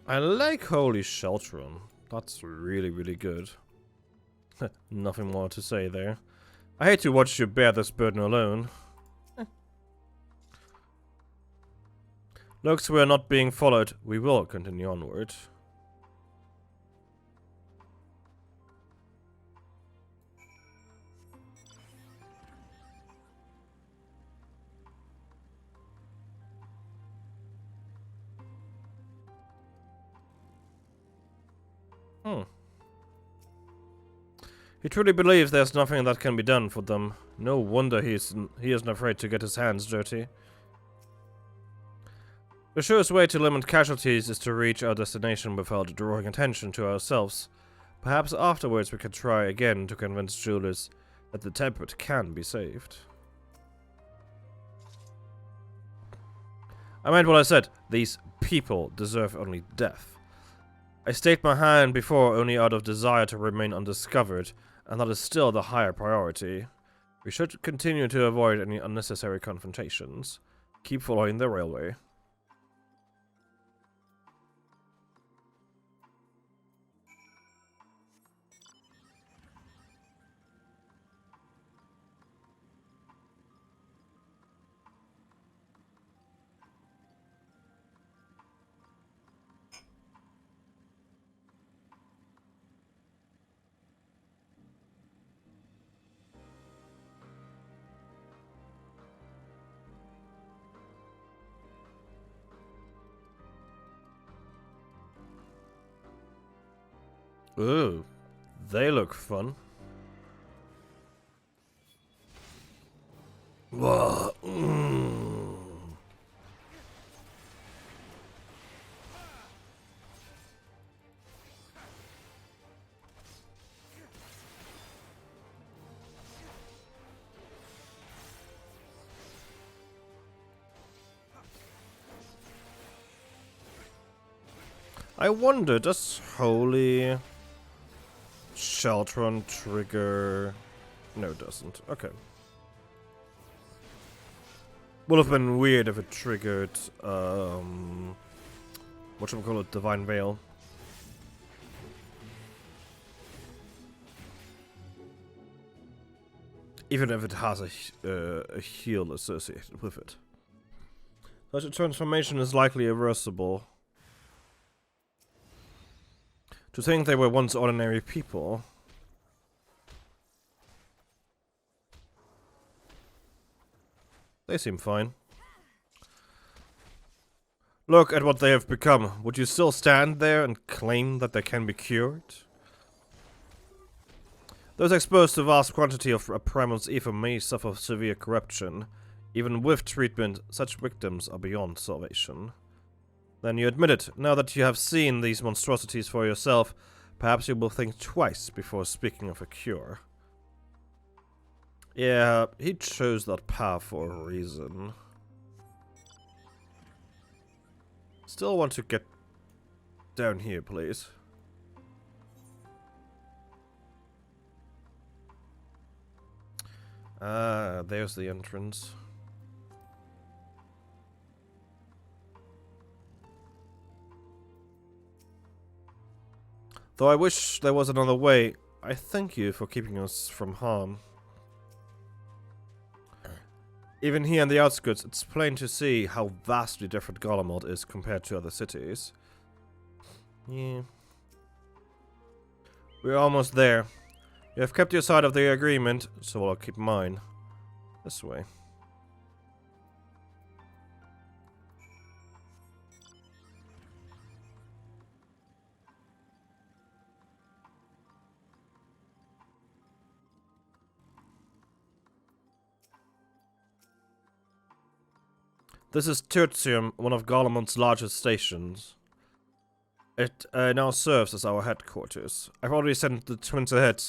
I like Holy Sheltron. That's really, really good. Nothing more to say there. I hate to watch you bear this burden alone. Looks we are not being followed. We will continue onward. He truly believes there's nothing that can be done for them. No wonder he isn't afraid to get his hands dirty. The surest way to limit casualties is to reach our destination without drawing attention to ourselves. Perhaps afterwards we can try again to convince Julius that the temperate can be saved. I meant what I said. These people deserve only death. I staked my hand before only out of desire to remain undiscovered, and that is still the higher priority. We should continue to avoid any unnecessary confrontations. Keep following the railway. Ooh, they look fun. Whoa. I wonder, does Holy Sheltron trigger? No, it doesn't. Okay. Would have been weird if it triggered, whatchamacallit, Divine Veil. Even if it has a heal associated with it. Such a transformation is likely irreversible. To think they were once ordinary people. They seem fine. Look at what they have become. Would you still stand there and claim that they can be cured? Those exposed to vast quantity of primal's ether may suffer severe corruption. Even with treatment, such victims are beyond salvation. Then you admit it. Now that you have seen these monstrosities for yourself, perhaps you will think twice before speaking of a cure. Yeah, he chose that path for a reason. Still want to get down here, please. Ah, there's the entrance. Though I wish there was another way, I thank you for keeping us from harm. Even here in the outskirts, it's plain to see how vastly different Garlemald is compared to other cities. Yeah. We're almost there. You have kept your side of the agreement, so I'll keep mine. This way. This is Tertium, one of Garlemald's largest stations. It now serves as our headquarters. I've already sent the twins ahead.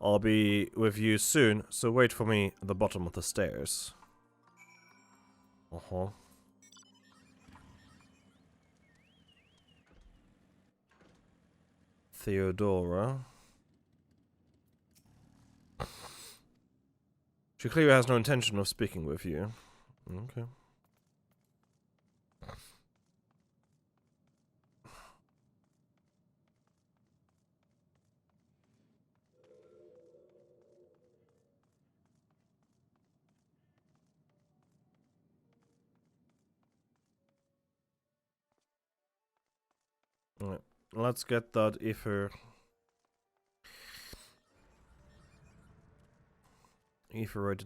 I'll be with you soon, so wait for me at the bottom of the stairs. Uh-huh. Theodora. She clearly has no intention of speaking with you. Okay. Alright, let's get that Etherite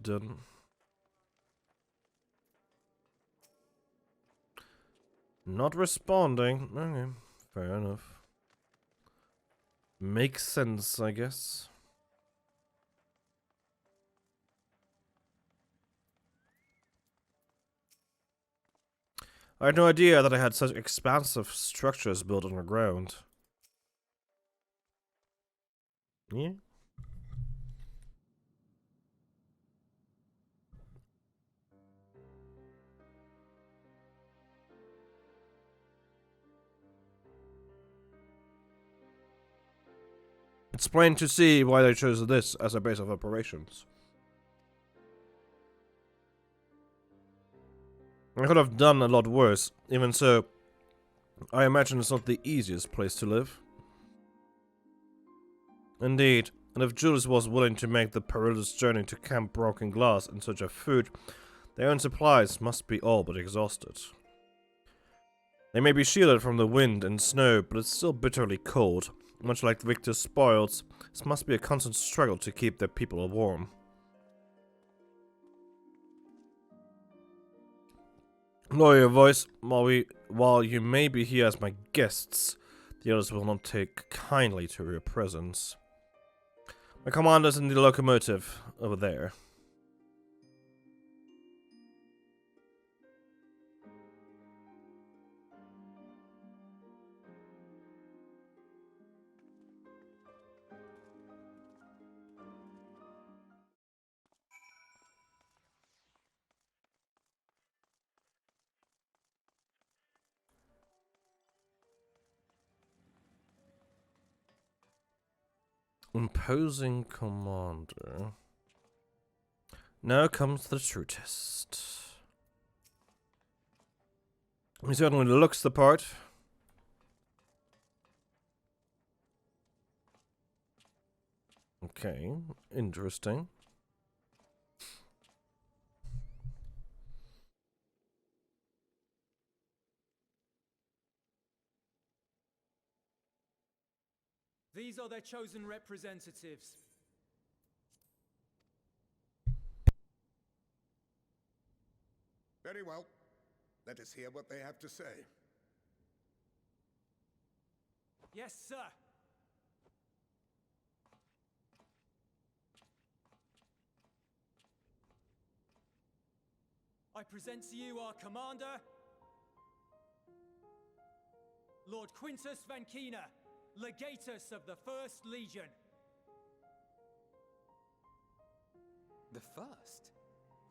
done. Not responding. Okay, fair enough. Makes sense, I guess. I had no idea that I had such expansive structures built underground. Yeah. It's plain to see why they chose this as a base of operations. I could have done a lot worse. Even so, I imagine it's not the easiest place to live. Indeed, and if Julius was willing to make the perilous journey to Camp Broken Glass in search of food, their own supplies must be all but exhausted. They may be shielded from the wind and snow, but it's still bitterly cold. Much like Victor's spoils, this must be a constant struggle to keep their people warm. Lower your voice. While you may be here as my guests, the others will not take kindly to your presence. My commander's in the locomotive over there. Imposing commander. Now comes the true test. He certainly looks the part. Okay, interesting. These are their chosen representatives. Very well. Let us hear what they have to say. Yes, sir. I present to you our commander, Lord Quintus Vankina, Legatus of the 1st Legion. The first?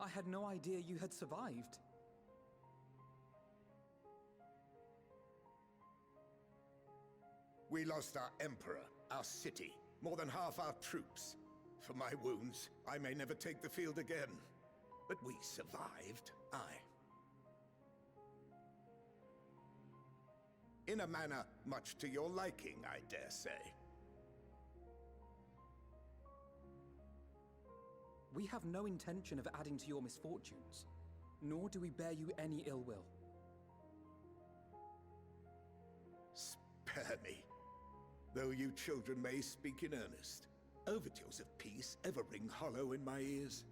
I had no idea you had survived. We lost our emperor, our city, more than half our troops. For my wounds, I may never take the field again. But we survived, aye. In a manner much to your liking, I dare say. We have no intention of adding to your misfortunes, nor do we bear you any ill will. Spare me. Though you children may speak in earnest, overtures of peace ever ring hollow in my ears.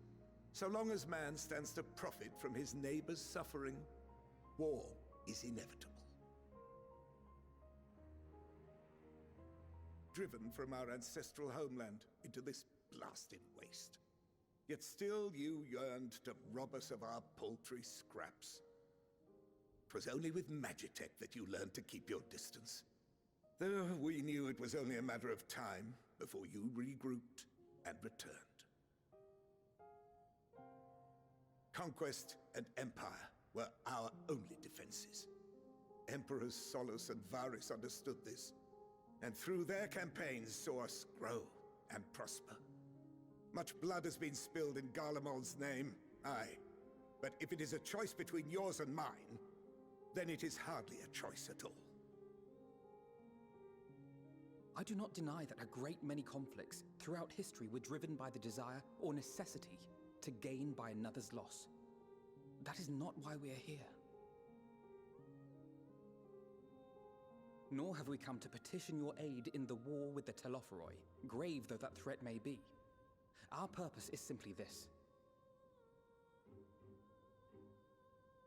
So long as man stands to profit from his neighbor's suffering, war is inevitable. Driven from our ancestral homeland into this blasted waste. Yet still you yearned to rob us of our paltry scraps. 'Twas only with Magitech that you learned to keep your distance. Though we knew it was only a matter of time before you regrouped and returned. Conquest and empire were our only defenses. Emperors Solus and Varys understood this, and through their campaigns saw us grow and prosper. Much blood has been spilled in Garlemald's name, aye. But if it is a choice between yours and mine, then it is hardly a choice at all. I do not deny that a great many conflicts throughout history were driven by the desire or necessity to gain by another's loss. That is not why we are here. Nor have we come to petition your aid in the war with the Telophoroi, grave though that threat may be. Our purpose is simply this.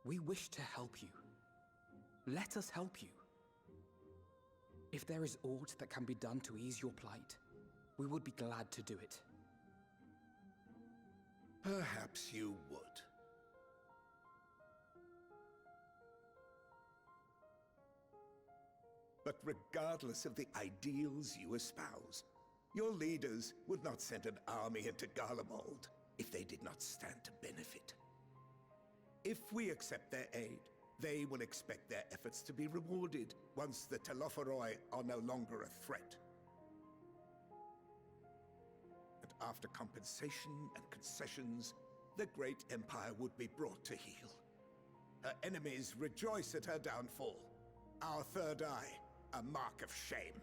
We wish to help you. Let us help you. If there is aught that can be done to ease your plight, we would be glad to do it. Perhaps you would. But regardless of the ideals you espouse, your leaders would not send an army into Garlemald if they did not stand to benefit. If we accept their aid, they will expect their efforts to be rewarded once the Telophoroi are no longer a threat. And after compensation and concessions, the great empire would be brought to heel. Her enemies rejoice at her downfall. Our third eye, a mark of shame.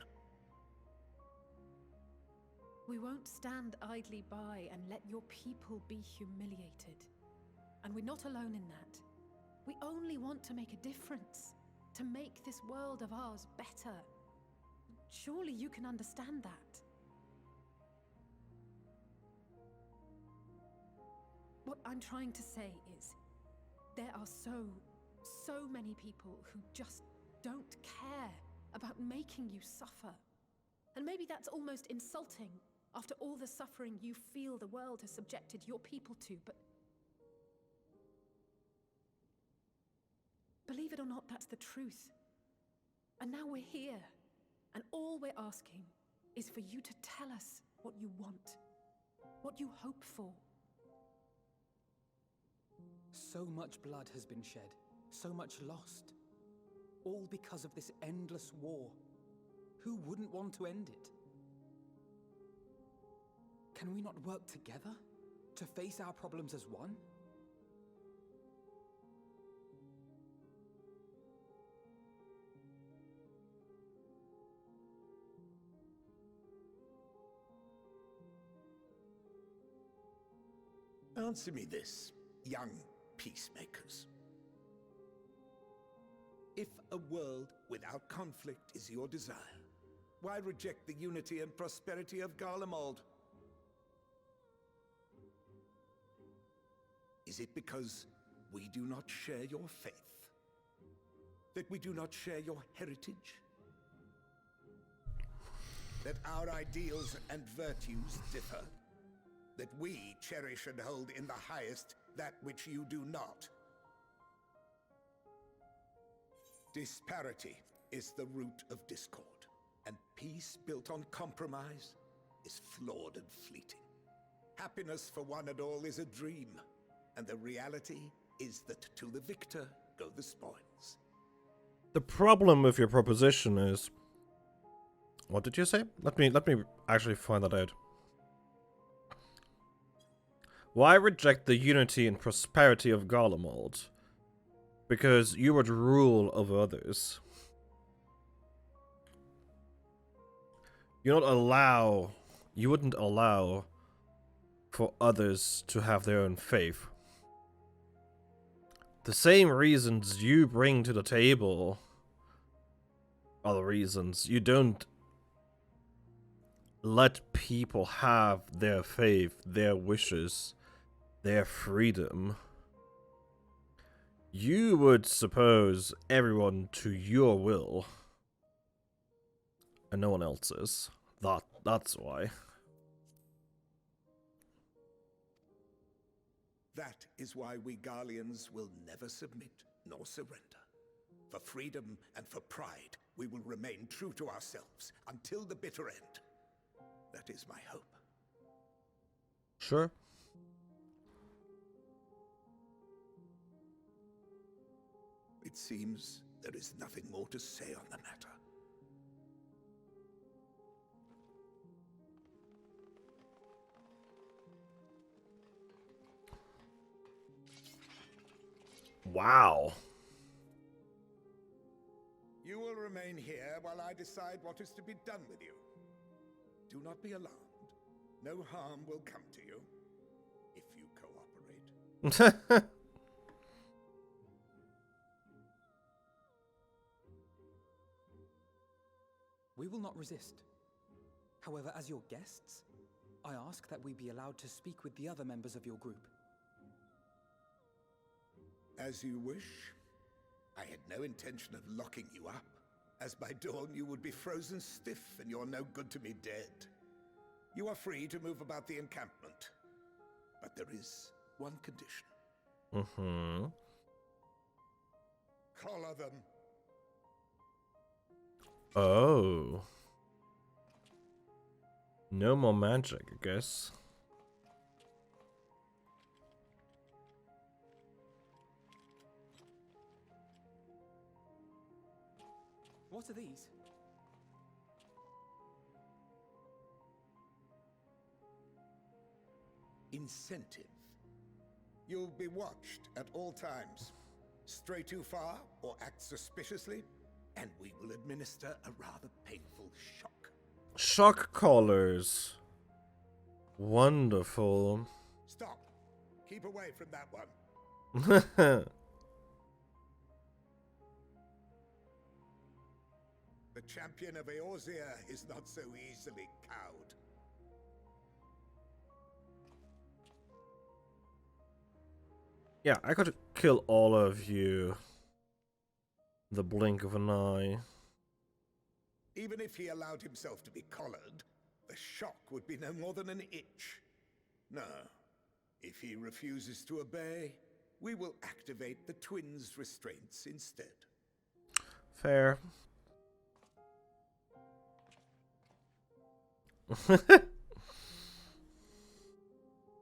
We won't stand idly by and let your people be humiliated. And we're not alone in that. We only want to make a difference, to make this world of ours better. Surely you can understand that. What I'm trying to say is, there are so many people who just don't care about making you suffer. And maybe that's almost insulting after all the suffering you feel the world has subjected your people to, but believe it or not, that's the truth. And now we're here, and all we're asking is for you to tell us what you want, what you hope for. So much blood has been shed, so much lost. All because of this endless war. Who wouldn't want to end it? Can we not work together to face our problems as one? Answer me this, young peacemakers. If a world without conflict is your desire, why reject the unity and prosperity of Garlemald? Is it because we do not share your faith? That we do not share your heritage? That our ideals and virtues differ? That we cherish and hold in the highest that which you do not? Disparity is the root of discord, and peace built on compromise is flawed and fleeting. Happiness for one and all is a dream, and the reality is that to the victor go the spoils. The problem with your proposition is... What did you say? Let me actually find that out. Why reject the unity and prosperity of Garlemald? Because you would rule over others. You wouldn't allow for others to have their own faith. The same reasons you bring to the table are the reasons you don't let people have their faith, their wishes, their freedom. You would suppose everyone to your will, and no one else's. That's why. That is why we Garleans will never submit nor surrender. For freedom and for pride, we will remain true to ourselves until the bitter end. That is my hope. Sure. It seems there is nothing more to say on the matter. Wow. You will remain here while I decide what is to be done with you. Do not be alarmed. No harm will come to you if you cooperate. We will not resist. However, as your guests, I ask that we be allowed to speak with the other members of your group. As you wish. I had no intention of locking you up, as by dawn you would be frozen stiff and you're no good to me dead. You are free to move about the encampment, but there is one condition. Mm-hmm. Collar them. Oh. No more magic, I guess. What are these? Incentive. You'll be watched at all times. Stray too far or act suspiciously, and we will administer a rather painful shock. Shock collars. Wonderful. Stop. Keep away from that one. The champion of Eorzea is not so easily cowed. Yeah, I could kill all of you. The blink of an eye. Even if he allowed himself to be collared, the shock would be no more than an itch. No. If he refuses to obey, we will activate the twins' restraints instead. Fair.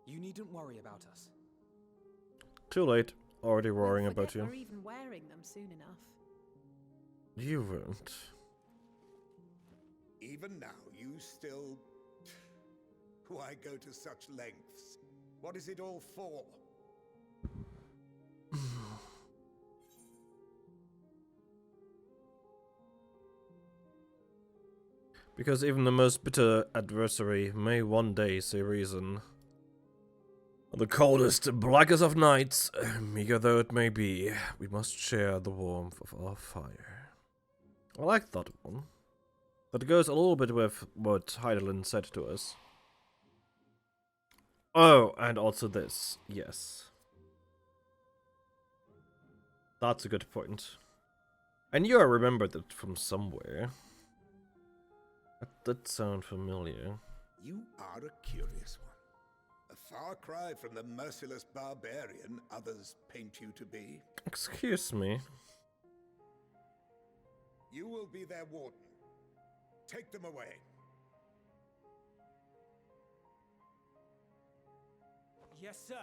You needn't worry about us. Too late. Already worrying We'll about forget you. we're even wearing them soon enough. You won't. Even now, you still... Why go to such lengths? What is it all for? Because even the most bitter adversary may one day see reason. The coldest, blackest of nights, meager though it may be, we must share the warmth of our fire. I like that one. That goes a little bit with what Heidelin said to us. Oh, and also this, yes. That's a good point. I knew I remembered it from somewhere. That did sound familiar. You are a curious one. A far cry from the merciless barbarian others paint you to be. Excuse me. You will be their warden. Take them away. Yes, sir.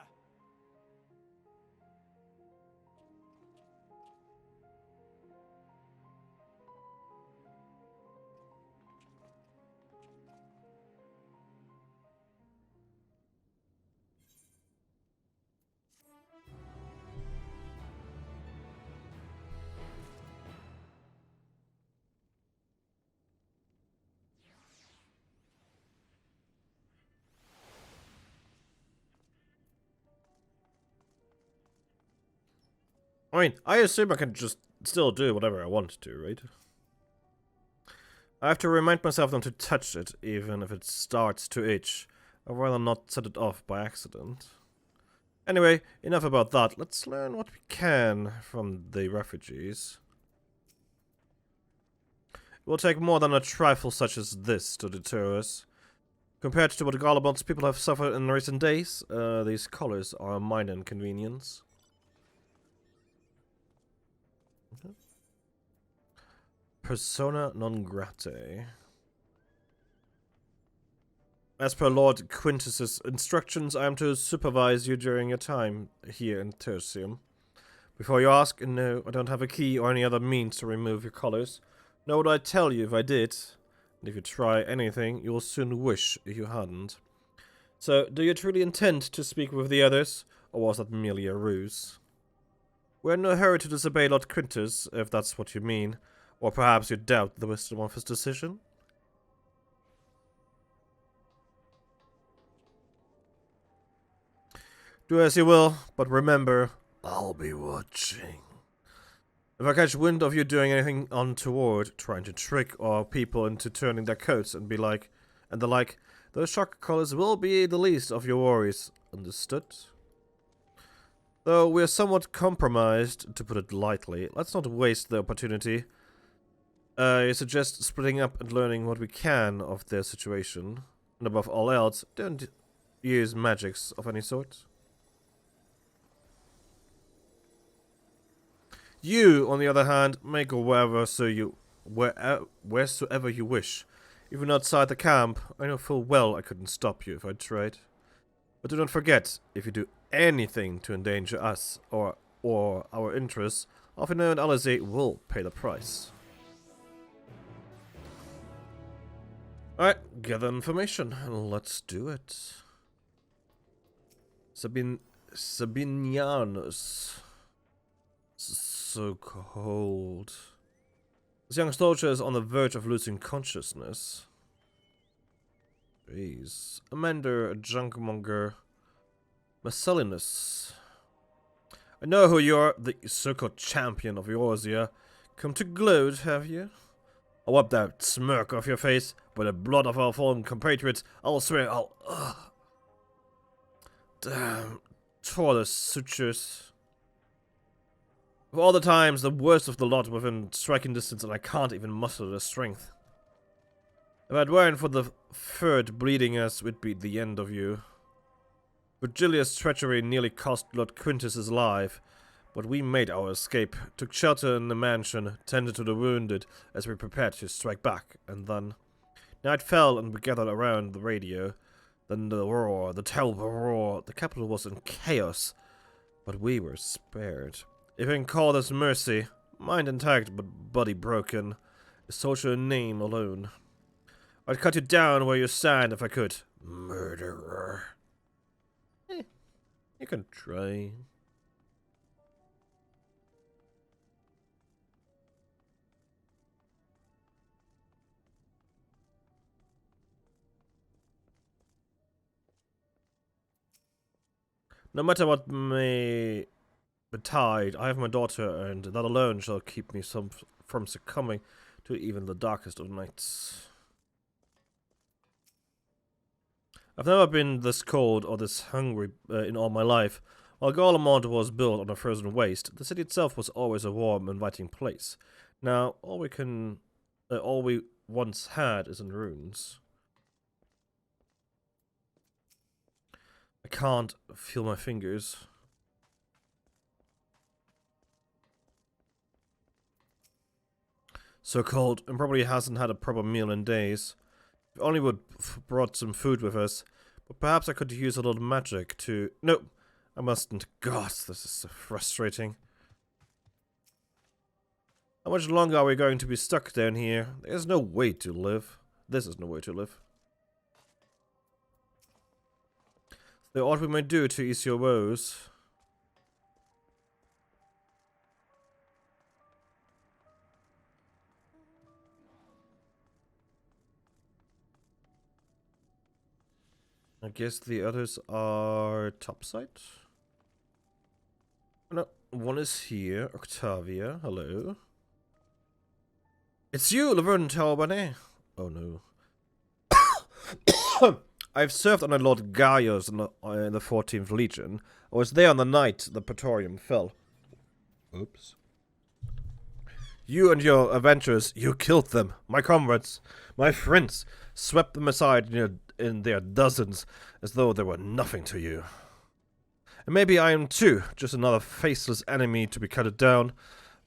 I mean, I assume I can just still do whatever I want to, right? I have to remind myself not to touch it, even if it starts to itch. I'd rather not set it off by accident. Anyway, enough about that. Let's learn what we can from the refugees. It will take more than a trifle such as this to deter us. Compared to what Garleans people have suffered in recent days, these collars are a minor inconvenience. Persona non grata. As per Lord Quintus's instructions, I am to supervise you during your time here in Tertium. Before you ask, no, I don't have a key or any other means to remove your collars. Nor would I tell you if I did. And if you try anything, you will soon wish you hadn't. So, do you truly intend to speak with the others, or was that merely a ruse? We're in no hurry to disobey Lord Quintus, if that's what you mean. Or perhaps you doubt the wisdom of his decision? Do as you will, but remember, I'll be watching. If I catch wind of you doing anything untoward, trying to trick our people into turning their coats and the like, those shock collars will be the least of your worries. Understood? Though we are somewhat compromised, to put it lightly, let's not waste the opportunity. I suggest splitting up and learning what we can of their situation. And above all else, don't use magics of any sort. You, on the other hand, may go wheresoever you wish. Even outside the camp, I know full well I couldn't stop you if I tried. But do not forget, if you do anything to endanger us or our interests, Alfino and Alizé will pay the price. Alright, gather information. Let's do it. Sabinianus. So cold. This young soldier is on the verge of losing consciousness. Jeez. Amender, a junkmonger. Marcellinus. I know who you are, the so-called champion of Eorzea. Come to gloat, have you? I'll wipe that smirk off your face. By the blood of our fallen compatriots, I'll swear I'll... Damn. Tore the sutures. Of all the times, the worst of the lot within striking distance, and I can't even muster the strength. If it weren't for the third bleeding us, it would be the end of you. Virgilia's treachery nearly cost Lord Quintus his life, but we made our escape, took shelter in the mansion, tended to the wounded as we prepared to strike back, and then... Night fell and we gathered around the radio. Then the roar, the terrible roar, the capital was in chaos, but we were spared. If you can call this mercy, mind intact but body broken, is social name alone. I'd cut you down where you stand if I could. Murderer. You can try. No matter what may betide, I have my daughter, and that alone shall keep me from succumbing to even the darkest of nights. I've never been this cold or this hungry in all my life. While Garlemald was built on a frozen waste, the city itself was always a warm, inviting place. Now, all we once had is in ruins. I can't feel my fingers. So cold, and probably hasn't had a proper meal in days. If only we'd brought some food with us, Perhaps I could use a little magic to... No, I mustn't. God, this is so frustrating. How much longer are we going to be stuck down here? There's no way to live. This is no way to live. There ought we may do to ease your woes. I guess the others are topside? No, one is here. Octavia, hello. It's you, Laverne Talbot. Oh no. I've served under Lord Gaius in the 14th Legion. I was there on the night the Praetorium fell. Oops. You and your adventurers, you killed them. My comrades, my friends, swept them aside in their dozens, as though they were nothing to you. And maybe I am too, just another faceless enemy to be cut down,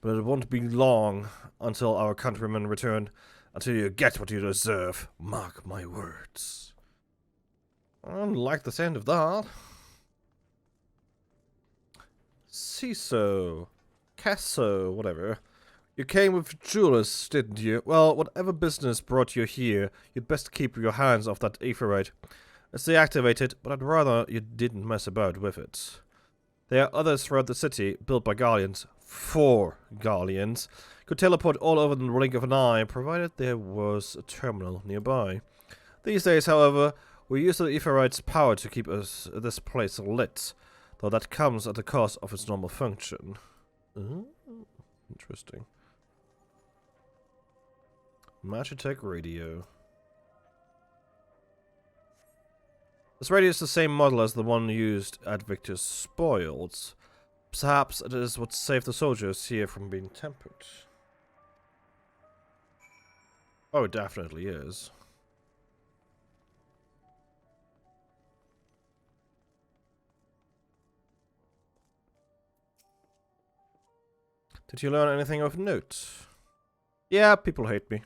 but it won't be long until our countrymen return, until you get what you deserve. Mark my words. I don't like the sound of that. Ciso, Casso, whatever. You came with Julius, didn't you? Well, whatever business brought you here, you'd best keep your hands off that aetherite. It's deactivated, but I'd rather you didn't mess about with it. There are others throughout the city, built by Garleans. 4 Garleans. Could teleport all over in the blink of an eye, provided there was a terminal nearby. These days, however, we use the aetherite's power to keep this place lit, though that comes at the cost of its normal function. Interesting. Magitech radio. This radio is the same model as the one used at Victor's spoils. Perhaps it is what saved the soldiers here from being tempered. Oh, it definitely is. Did you learn anything of note? Yeah, people hate me.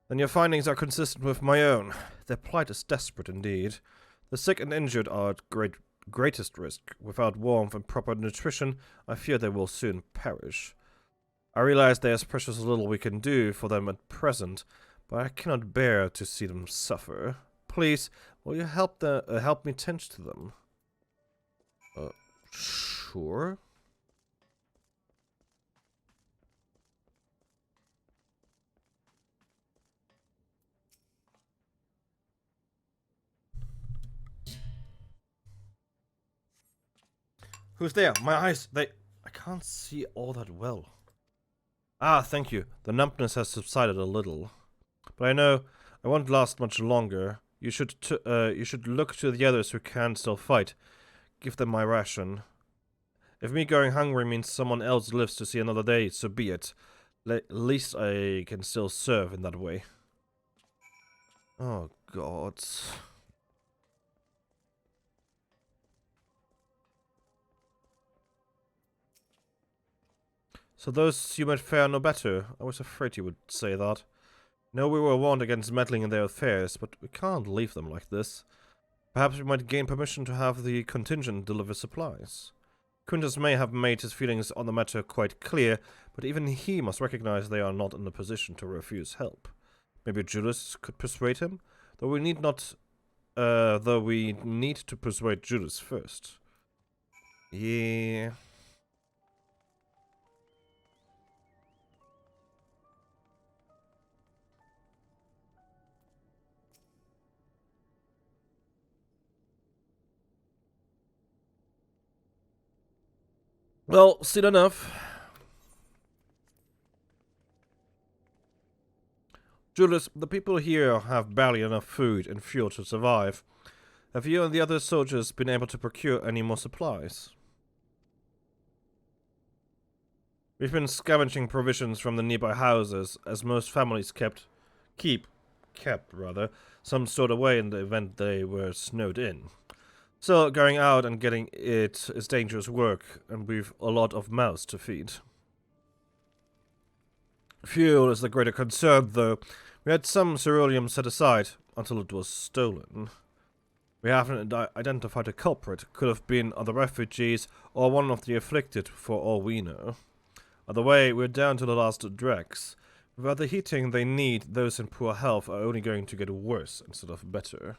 Then your findings are consistent with my own. Their plight is desperate indeed. The sick and injured are at greatest risk. Without warmth and proper nutrition, I fear they will soon perish. I realize there is precious little we can do for them at present, but I cannot bear to see them suffer. Please, will you help me tend to them? Sure. Who's there? My eyes, I can't see all that well. Ah, thank you. The numbness has subsided a little. But I know I won't last much longer. You should look to the others who can still fight. Give them my ration. If me going hungry means someone else lives to see another day, so be it. At least I can still serve in that way. Oh, God. So those you might fare no better. I was afraid you would say that. No, we were warned against meddling in their affairs, but we can't leave them like this. Perhaps we might gain permission to have the contingent deliver supplies. Quintus may have made his feelings on the matter quite clear, but even he must recognize they are not in a position to refuse help. Maybe Julius could persuade him, though we need to persuade Julius first. Yeah. Well, soon enough. Julius, the people here have barely enough food and fuel to survive. Have you and the other soldiers been able to procure any more supplies? We've been scavenging provisions from the nearby houses, as most families kept some stored away in the event they were snowed in. So, going out and getting it is dangerous work, and we've a lot of mouths to feed. Fuel is the greater concern, though. We had some ceruleum set aside, until it was stolen. We haven't identified a culprit. Could have been other refugees or one of the afflicted, for all we know. Either way, we're down to the last dregs. Without the heating they need, those in poor health are only going to get worse instead of better.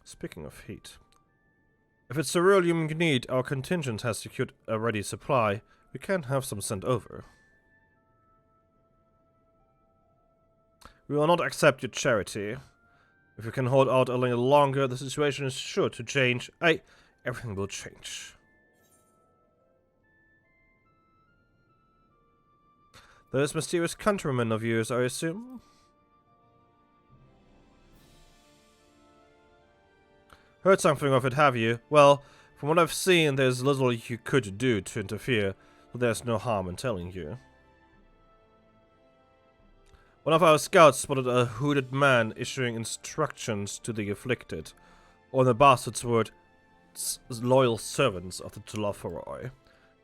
Speaking of heat. If it's ceruleum you need, our contingent has secured a ready supply. We can have some sent over. We will not accept your charity. If you can hold out a little longer, the situation is sure to change. Everything will change. Those mysterious countrymen of yours, I assume? Heard something of it, have you? Well, from what I've seen, there's little you could do to interfere, so there's no harm in telling you. One of our scouts spotted a hooded man issuing instructions to the afflicted, or the bastard's word, loyal servants of the Telophoroi.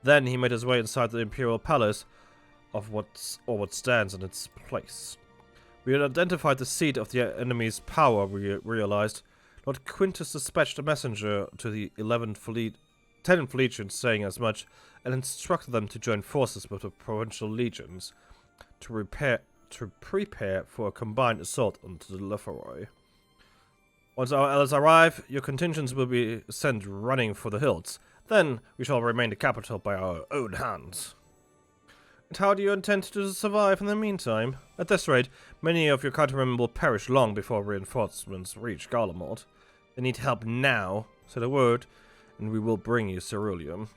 Then he made his way inside the Imperial Palace of what stands in its place. We had identified the seat of the enemy's power, we realized. Lord Quintus dispatched a messenger to the 10th Legion saying as much, and instructed them to join forces with the provincial legions to prepare for a combined assault on the Telophoroi. Once our allies arrive, your contingents will be sent running for the hills. Then we shall remain the capital by our own hands. And how do you intend to survive in the meantime? At this rate, many of your countrymen will perish long before reinforcements reach Garlemald. They need help now. Say the word, and we will bring you ceruleum.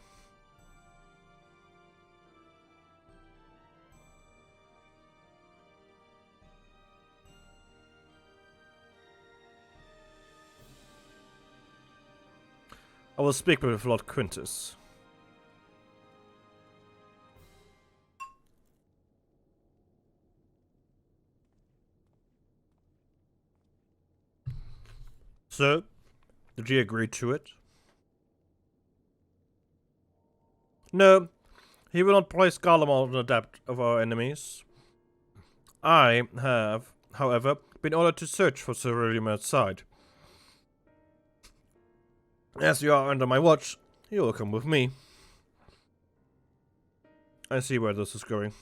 I will speak with Lord Quintus. So, did you agree to it? No, he will not place Garlemald in the debt of our enemies. I have, however, been ordered to search for ceruleum outside. As you are under my watch, you will come with me. I see where this is going.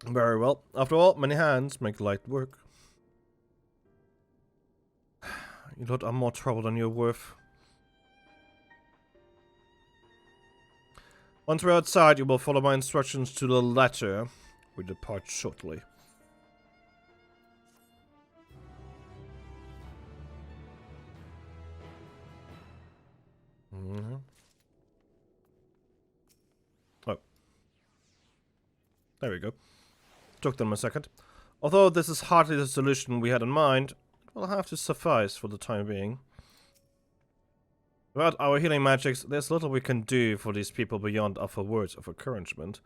Very well. After all, many hands make light work. You lot are more trouble than you're worth. Once we're outside, you will follow my instructions to the letter. We depart shortly. Oh. There we go. Took them a second. Although this is hardly the solution we had in mind, it will have to suffice for the time being. Without our healing magics, there's little we can do for these people beyond offer words of encouragement.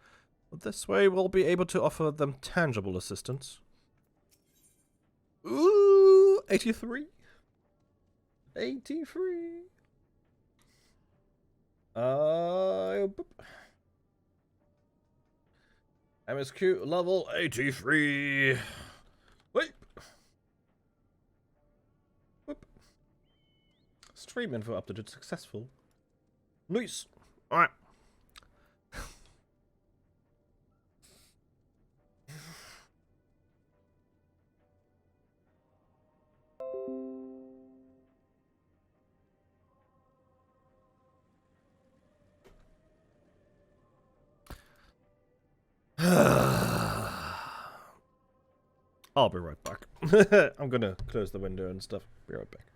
But this way we'll be able to offer them tangible assistance. Ooh, 83. 83. MSQ level 83. Wait. Whoop. Stream info updated successful. Nice. Alright. I'll be right back. I'm gonna close the window and stuff. Be right back.